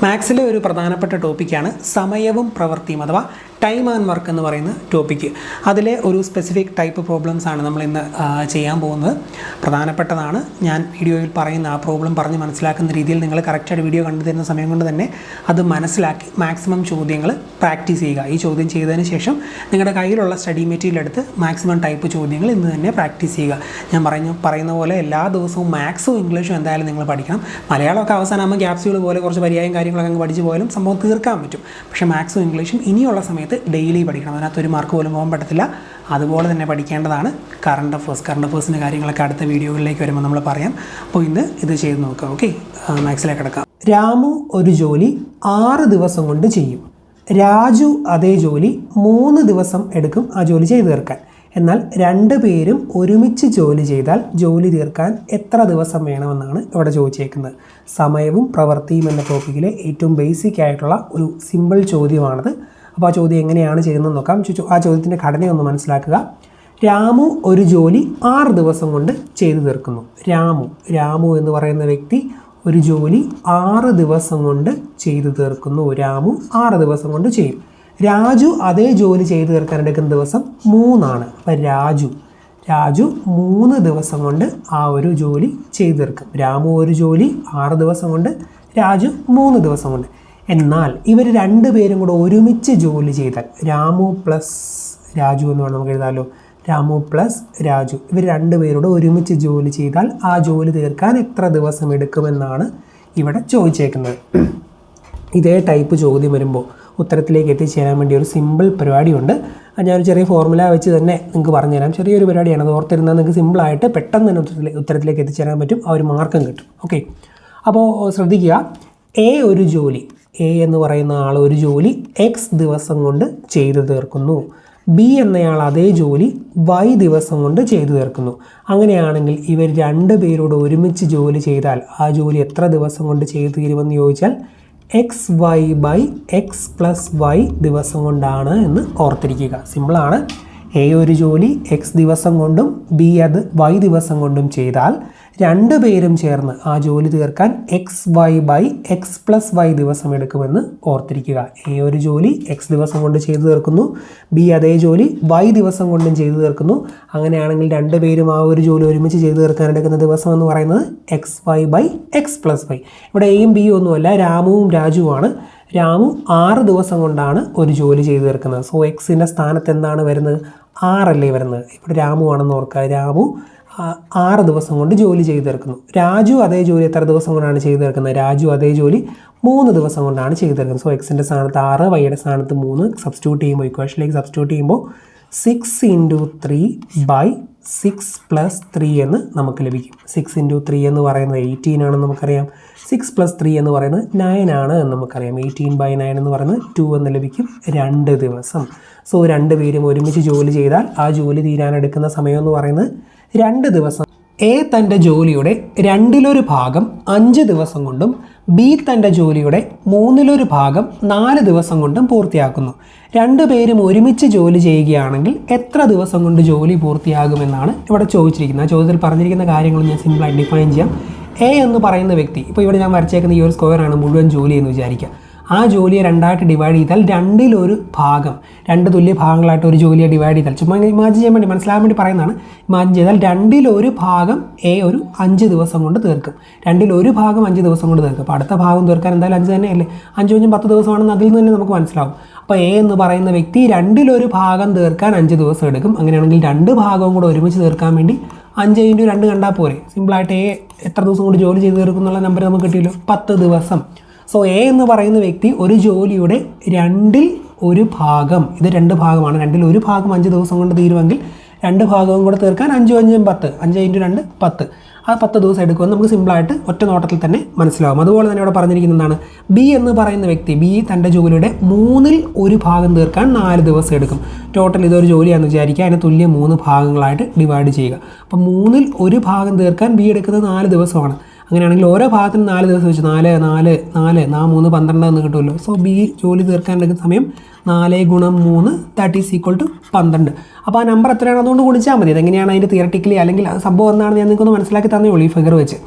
മാത്സിലെ ഒരു പ്രധാനപ്പെട്ട ടോപ്പിക്കാണ് സമയവും പ്രവൃത്തിയും അഥവാ ടൈം ആൻഡ് വർക്ക് എന്ന് പറയുന്ന ടോപ്പിക്ക്. അതിലെ ഒരു സ്പെസിഫിക് ടൈപ്പ് പ്രോബ്ലംസ് ആണ് നമ്മൾ ഇന്ന് ചെയ്യാൻ പോകുന്നത്. പ്രധാനപ്പെട്ടതാണ്. ഞാൻ വീഡിയോയിൽ പറയുന്ന ആ പ്രോബ്ലം പറഞ്ഞ് മനസ്സിലാക്കുന്ന രീതിയിൽ നിങ്ങൾ കറക്റ്റായിട്ട് വീഡിയോ കണ്ടു തരുന്ന സമയം കൊണ്ട് തന്നെ അത് മനസ്സിലാക്കി മാക്സിമം ചോദ്യങ്ങൾ പ്രാക്ടീസ് ചെയ്യുക. ഈ ചോദ്യം ചെയ്തതിന് ശേഷം നിങ്ങളുടെ കയ്യിലുള്ള സ്റ്റഡി മെറ്റീരിയൽ എടുത്ത് മാക്സിമം ടൈപ്പ് ചോദ്യങ്ങൾ ഇന്ന് തന്നെ പ്രാക്ടീസ് ചെയ്യുക. ഞാൻ പറയുന്ന പോലെ എല്ലാ ദിവസവും മാത്സും ഇംഗ്ലീഷും എന്തായാലും നിങ്ങൾ പഠിക്കണം. മലയാളമൊക്കെ അവസാനമാകുമ്പോൾ ക്യാപ്സ്യൂൾ പോലെ കുറച്ച് പര്യായം കാര്യങ്ങളൊക്കെ അങ്ങ് പഠിച്ചു പോയാലും സംഭവം തീർക്കാൻ പറ്റും. പക്ഷേ മാത്സും ഇംഗ്ലീഷും ഇനിയുള്ള സമയത്ത് ഡെയിലി പഠിക്കണം. അതിനകത്ത് ഒരു മാർക്ക് പോലും പോകാൻ പറ്റത്തില്ല. അതുപോലെ തന്നെ പഠിക്കേണ്ടതാണ് കറണ്ട് അഫേഴ്സിൻ്റെ കാര്യങ്ങളൊക്കെ അടുത്ത വീഡിയോകളിലേക്ക് വരുമ്പോൾ നമ്മൾ പറയാം. അപ്പോൾ ഇന്ന് ഇത് ചെയ്ത് നോക്കാം. ഓക്കെ, മാത്സിലേക്ക് കിടക്കാം. രാമു ഒരു ജോലി 6 ദിവസം കൊണ്ട് ചെയ്യും. രാജു അതേ ജോലി 3 ദിവസം എടുക്കും ആ ജോലി ചെയ്തു തീർക്കാൻ. എന്നാൽ 2 പേരും ഒരുമിച്ച് ജോലി ചെയ്താൽ ജോലി തീർക്കാൻ എത്ര ദിവസം വേണമെന്നാണ് ഇവിടെ ചോദിച്ചേക്കുന്നത്. സമയവും പ്രവൃത്തിയും എന്ന ടോപ്പിക്കിലെ ഏറ്റവും ബേസിക് ആയിട്ടുള്ള ഒരു സിമ്പിൾ ചോദ്യമാണത്. അപ്പോൾ ആ ചോദ്യം എങ്ങനെയാണ് ചെയ്യുന്നതെന്ന് നോക്കാം. ആ ചോദ്യത്തിൻ്റെ ഘടനയൊന്ന് മനസ്സിലാക്കുക. രാമു ഒരു ജോലി 6 ദിവസം കൊണ്ട് ചെയ്തു തീർക്കുന്നു. രാമു എന്ന് പറയുന്ന വ്യക്തി ഒരു ജോലി 6 ദിവസം കൊണ്ട് ചെയ്തു തീർക്കുന്നു. രാമു 6 ദിവസം കൊണ്ട് ചെയ്യും. രാജു അതേ ജോലി ചെയ്തു തീർക്കാൻ എടുക്കുന്ന ദിവസം 3 ആണ്. അപ്പം രാജു 3 ദിവസം കൊണ്ട് ആ ഒരു ജോലി ചെയ്തു തീർക്കും. രാമു ഒരു ജോലി 6 ദിവസം കൊണ്ട്, രാജു 3 ദിവസം കൊണ്ട്. എന്നാൽ ഇവർ 2 പേരും കൂടെ ഒരുമിച്ച് ജോലി ചെയ്താൽ, രാമു പ്ലസ് രാജു എന്ന് വേണം നമുക്ക് എഴുതാമല്ലോ. രാമു പ്ലസ് രാജു, ഇവർ 2 പേരോട് ഒരുമിച്ച് ജോലി ചെയ്താൽ ആ ജോലി തീർക്കാൻ എത്ര ദിവസം എടുക്കുമെന്നാണ് ഇവിടെ ചോദിച്ചേക്കുന്നത്. ഇതേ ടൈപ്പ് ചോദ്യം വരുമ്പോൾ ഉത്തരത്തിലേക്ക് എത്തിച്ചേരാൻ വേണ്ടി ഒരു സിമ്പിൾ പരിപാടിയുണ്ട്. ഞാനൊരു ചെറിയ ഫോർമുല വെച്ച് തന്നെ നിങ്ങൾക്ക് പറഞ്ഞുതരാം. ചെറിയൊരു പരിപാടിയാണ്. അത് ഓർത്തിരുന്നാൽ നിങ്ങൾക്ക് സിമ്പിളായിട്ട് പെട്ടെന്ന് തന്നെ ഉത്തരത്തിലേക്ക് എത്തിച്ചേരാൻ പറ്റും. ആ ഒരു മാർക്കും കിട്ടും. ഓക്കെ, അപ്പോൾ ശ്രദ്ധിക്കുക. എ എന്ന് പറയുന്ന ആൾ ഒരു ജോലി X ദിവസം കൊണ്ട് ചെയ്തു തീർക്കുന്നു. ബി എന്നയാൾ അതേ ജോലി Y ദിവസം കൊണ്ട് ചെയ്തു തീർക്കുന്നു. അങ്ങനെയാണെങ്കിൽ ഇവർ 2 പേരോട് ഒരുമിച്ച് ജോലി ചെയ്താൽ ആ ജോലി എത്ര ദിവസം കൊണ്ട് ചെയ്തു തീരുമെന്ന് ചോദിച്ചാൽ XY ദിവസം കൊണ്ടാണ് എന്ന് ഓർത്തിരിക്കുക. സിമ്പിളാണ്. എ ഒരു ജോലി X ദിവസം കൊണ്ടും ബി അത് Y ദിവസം കൊണ്ടും ചെയ്താൽ 2 പേരും ചേർന്ന് ആ ജോലി തീർക്കാൻ XY ദിവസം എടുക്കുമെന്ന് ഓർത്തിരിക്കുക. എ ഒരു ജോലി X ദിവസം കൊണ്ട് ചെയ്തു തീർക്കുന്നു. ബി അതേ ജോലി Y ദിവസം കൊണ്ടും ചെയ്തു തീർക്കുന്നു. അങ്ങനെയാണെങ്കിൽ 2 പേരും ആ ഒരു ജോലി ഒരുമിച്ച് ചെയ്തു തീർക്കാൻ എടുക്കുന്ന ദിവസം എന്ന് പറയുന്നത് XY. ഇവിടെ എയും ബിയും ഒന്നുമല്ല, രാമുവും രാജുവുമാണ്. രാമു 6 ദിവസം കൊണ്ടാണ് ഒരു ജോലി ചെയ്തു തീർക്കുന്നത്. സോ എക്സിൻ്റെ സ്ഥാനത്ത് എന്താണ് വരുന്നത്? 6 അല്ലേ വരുന്നത്. ഇവിടെ രാമു ആണെന്ന് ഓർക്കുക. രാമു 6 ദിവസം കൊണ്ട് ജോലി ചെയ്തു തീർക്കുന്നു. രാജു അതേ ജോലി എത്ര ദിവസം കൊണ്ടാണ് ചെയ്തു തീർക്കുന്നത്? രാജു അതേ ജോലി 3 ദിവസം കൊണ്ടാണ് ചെയ്തു തീർക്കുന്നത്. സോ എക്സിൻ്റെ സ്ഥാനത്ത് 6, വൈയുടെ സ്ഥാനത്ത് 3 സബ്സ്റ്റിറ്റ്യൂട്ട് ചെയ്യുമ്പോൾ, ഇക്വേഷനിലേക്ക് സബ്സ്റ്റിറ്റ്യൂട്ട് ചെയ്യുമ്പോൾ 6 × 3/6 + 3 എന്ന് നമുക്ക് ലഭിക്കും. 6 × 3 എന്ന് പറയുന്നത് 18 ആണെന്ന് നമുക്കറിയാം. 6 + 3 എന്ന് പറയുന്നത് 9 ആണ് എന്ന് നമുക്കറിയാം. 18/9 എന്ന് പറയുന്നത് 2 എന്ന് ലഭിക്കും. 2 ദിവസം. സോ 2 പേരും ഒരുമിച്ച് ജോലി ചെയ്താൽ ആ ജോലി തീരാനെടുക്കുന്ന സമയം എന്ന് പറയുന്നത് 2 ദിവസം. എ തൻ്റെ ജോലിയുടെ 2/1 ഭാഗം 5 ദിവസം കൊണ്ടും ബി തൻ്റെ ജോലിയുടെ 3/1 ഭാഗം 4 ദിവസം കൊണ്ടും പൂർത്തിയാക്കുന്നു. 2 പേരും ഒരുമിച്ച് ജോലി ചെയ്യുകയാണെങ്കിൽ എത്ര ദിവസം കൊണ്ട് ജോലി പൂർത്തിയാകുമെന്നാണ് ഇവിടെ ചോദിച്ചിരിക്കുന്നത്. ആ ചോദ്യത്തിൽ പറഞ്ഞിരിക്കുന്ന കാര്യങ്ങൾ ഞാൻ സിമ്പിളായി ഡിഫൈൻ ചെയ്യാം. എ എന്ന് പറയുന്ന വ്യക്തി, ഇപ്പോൾ ഇവിടെ ഞാൻ വരച്ചേക്കുന്ന ഈ ഒരു സ്ക്വയറാണ് മുഴുവൻ ജോലി എന്ന് വിചാരിക്കുക. ആ ജോലിയെ 2ആയിട്ട് ഡിവൈഡ് ചെയ്താൽ 2/1 ഭാഗം, 2 തുല്യ ഭാഗങ്ങളായിട്ട് ഒരു ജോലിയെ ഡിവൈഡ് ചെയ്താൽ, ചുമ്മാ ഇമാജിൻ ചെയ്യാൻ വേണ്ടി മനസ്സിലാകാൻ വേണ്ടി പറയുന്നതാണ്. ഇമാജിൻ ചെയ്താൽ 2/1 ഭാഗം എ ഒരു 5 ദിവസം കൊണ്ട് തീർക്കും. 2/1 ഭാഗം 5 ദിവസം കൊണ്ട് തീർക്കും. അപ്പോൾ അടുത്ത ഭാഗം തീർക്കാൻ എന്തായാലും 5 തന്നെയല്ലേ. 5 × 10 ദിവസമാണെന്ന് അതിൽ നിന്ന് തന്നെ നമുക്ക് മനസ്സിലാവും. അപ്പോൾ എ എന്ന് പറയുന്ന വ്യക്തി 2/1 ഭാഗം തീർക്കാൻ 5 ദിവസം എടുക്കും. അങ്ങനെയാണെങ്കിൽ 2 ഭാഗവും കൂടെ ഒരുമിച്ച് തീർക്കാൻ വേണ്ടി 5 × 2 കണ്ടാൽ പോരെ. സിമ്പിളായിട്ട് എ എത്ര ദിവസം കൊണ്ട് ജോലി ചെയ്ത് തീർക്കും എന്നുള്ള നമ്പർ നമുക്ക് കിട്ടിയല്ലോ, 10 ദിവസം. സോ എ എന്ന് പറയുന്ന വ്യക്തി ഒരു ജോലിയുടെ 2/1 ഭാഗം, ഇത് 2 ഭാഗമാണ്, 2/1 ഭാഗം 5 ദിവസം കൊണ്ട് തീരുമെങ്കിൽ 2 ഭാഗവും കൂടെ തീർക്കാൻ 5 × 5 = 10, 5 × 2 = 10. ആ 10 ദിവസം എടുക്കുമെന്ന് നമുക്ക് സിമ്പിളായിട്ട് ഒറ്റ നോട്ടത്തിൽ തന്നെ മനസ്സിലാവും. അതുപോലെ തന്നെ ഇവിടെ പറഞ്ഞിരിക്കുന്നതാണ് ബി എന്ന് പറയുന്ന വ്യക്തി, ബി തൻ്റെ ജോലിയുടെ 3/1 ഭാഗം തീർക്കാൻ 4 ദിവസം എടുക്കും. ടോട്ടൽ ഇതൊരു ജോലിയാണെന്ന് വിചാരിക്കുക. അതിനെ തുല്യം 3 ഭാഗങ്ങളായിട്ട് ഡിവൈഡ് ചെയ്യുക. അപ്പം 3/1 ഭാഗം തീർക്കാൻ ബി എടുക്കുന്നത് 4 ദിവസമാണ്. അങ്ങനെയാണെങ്കിൽ ഓരോ ഭാഗത്തിനും 4 ദിവസം വെച്ച് 4, 4, 4, 3, 12 എന്ന് കിട്ടുമല്ലോ. സോ ബി ജോലി തീർക്കാൻ എടുക്കുന്ന സമയം 4 × 3 ദാറ്റ് ഈസ് ഈക്വൽ ടു 12. അപ്പോൾ ആ നമ്പർ എത്രയാണ് അതുകൊണ്ട് ഗുണിച്ചാൽ മതി. അതെങ്ങനെയാണ് അതിൻ്റെ തിയററ്റിക്കലി അല്ലെങ്കിൽ സംഭവം എന്താണെന്ന് ഞാൻ നിങ്ങൾക്കൊന്ന് മനസ്സിലാക്കി തന്നേ ഉള്ളൂ ഈ ഫിഗർ വെച്ച്.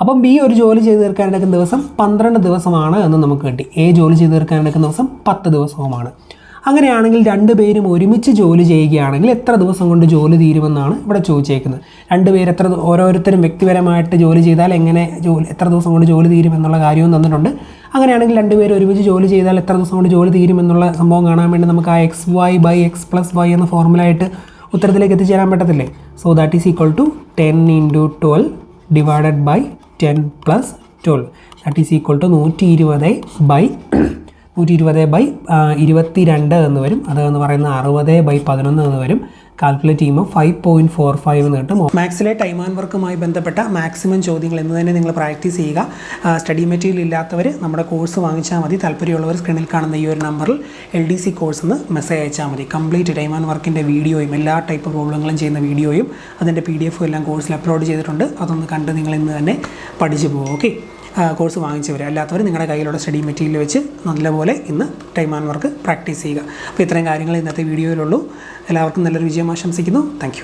അപ്പം ബി ഒരു ജോലി ചെയ്ത് തീർക്കാൻ എടുക്കുന്ന ദിവസം 12 ദിവസമാണ് എന്ന് നമുക്ക് കിട്ടി. എ ജോലി ചെയ്ത് തീർക്കാൻ എടുക്കുന്ന ദിവസം 10 ദിവസവുമാണ്. അങ്ങനെയാണെങ്കിൽ രണ്ടുപേരും ഒരുമിച്ച് ജോലി ചെയ്യുകയാണെങ്കിൽ എത്ര ദിവസം കൊണ്ട് ജോലി തീരുമെന്നാണ് ഇവിടെ ചോദിച്ചേക്കുന്നത്. രണ്ടുപേർ ഓരോരുത്തരും വ്യക്തിപരമായിട്ട് ജോലി ചെയ്താൽ എത്ര ദിവസം കൊണ്ട് ജോലി തീരുമെന്നുള്ള കാര്യവും തന്നിട്ടുണ്ട്. അങ്ങനെയാണെങ്കിൽ രണ്ടുപേരും ഒരുമിച്ച് ജോലി ചെയ്താൽ എത്ര ദിവസം കൊണ്ട് ജോലി തീരുമെന്നുള്ള സംഭവം കാണാൻ വേണ്ടി നമുക്ക് ആ XY/X+Y എന്ന ഫോർമുലയായിട്ട് ഉത്തരത്തിലേക്ക് എത്തിച്ചേരാൻ പറ്റത്തില്ലേ? So that is equal to 10 × 12 divided by 10 + 12 that is equal to 120/22 എന്ന് വരും. അതെന്ന് പറയുന്നത് 60/11 എന്ന് വരും. കാൽക്കുലേറ്റ് ചെയ്യുമ്പോൾ 5.45 എന്ന് കിട്ടും. മാത്സിലെ ടൈം ആൻഡ് വർക്കുമായി ബന്ധപ്പെട്ട മാക്സിമം ചോദ്യങ്ങൾ എന്ന് തന്നെ നിങ്ങൾ പ്രാക്ടീസ് ചെയ്യുക. സ്റ്റഡി മെറ്റീരിയൽ ഇല്ലാത്തവർ നമ്മുടെ കോഴ്സ് വാങ്ങിച്ചാൽ മതി. താല്പര്യമുള്ളവർ സ്ക്രീനിൽ കാണുന്ന ഈ ഒരു നമ്പറിൽ LDC കോഴ്സ് എന്ന് മെസ്സേജ് അയച്ചാൽ മതി. കംപ്ലീറ്റ് ടൈം ആൻഡ് വർക്കിൻ്റെ വീഡിയോയും എല്ലാ ടൈപ്പ് പ്രോബ്ലങ്ങളും ചെയ്യുന്ന വീഡിയോയും അതിൻ്റെ PDF എല്ലാം കോഴ്സിൽ അപ്ലോഡ് ചെയ്തിട്ടുണ്ട്. അതൊന്ന് കണ്ട് നിങ്ങൾ ഇന്ന് തന്നെ പഠിച്ചു പോകും. ഓക്കെ, കോഴ്സ് വാങ്ങിച്ചവർ അല്ലാത്തവർ നിങ്ങളുടെ കയ്യിലുള്ള സ്റ്റഡി മെറ്റീരിയൽ വെച്ച് നല്ലപോലെ ഇന്ന് ടൈം ആൻഡ് വർക്ക് പ്രാക്ടീസ് ചെയ്യുക. അപ്പോൾ ഇത്രയും കാര്യങ്ങൾ ഇന്നത്തെ വീഡിയോയിലുള്ളൂ. എല്ലാവർക്കും നല്ലൊരു വിജയം ആശംസിക്കുന്നു. Thank you.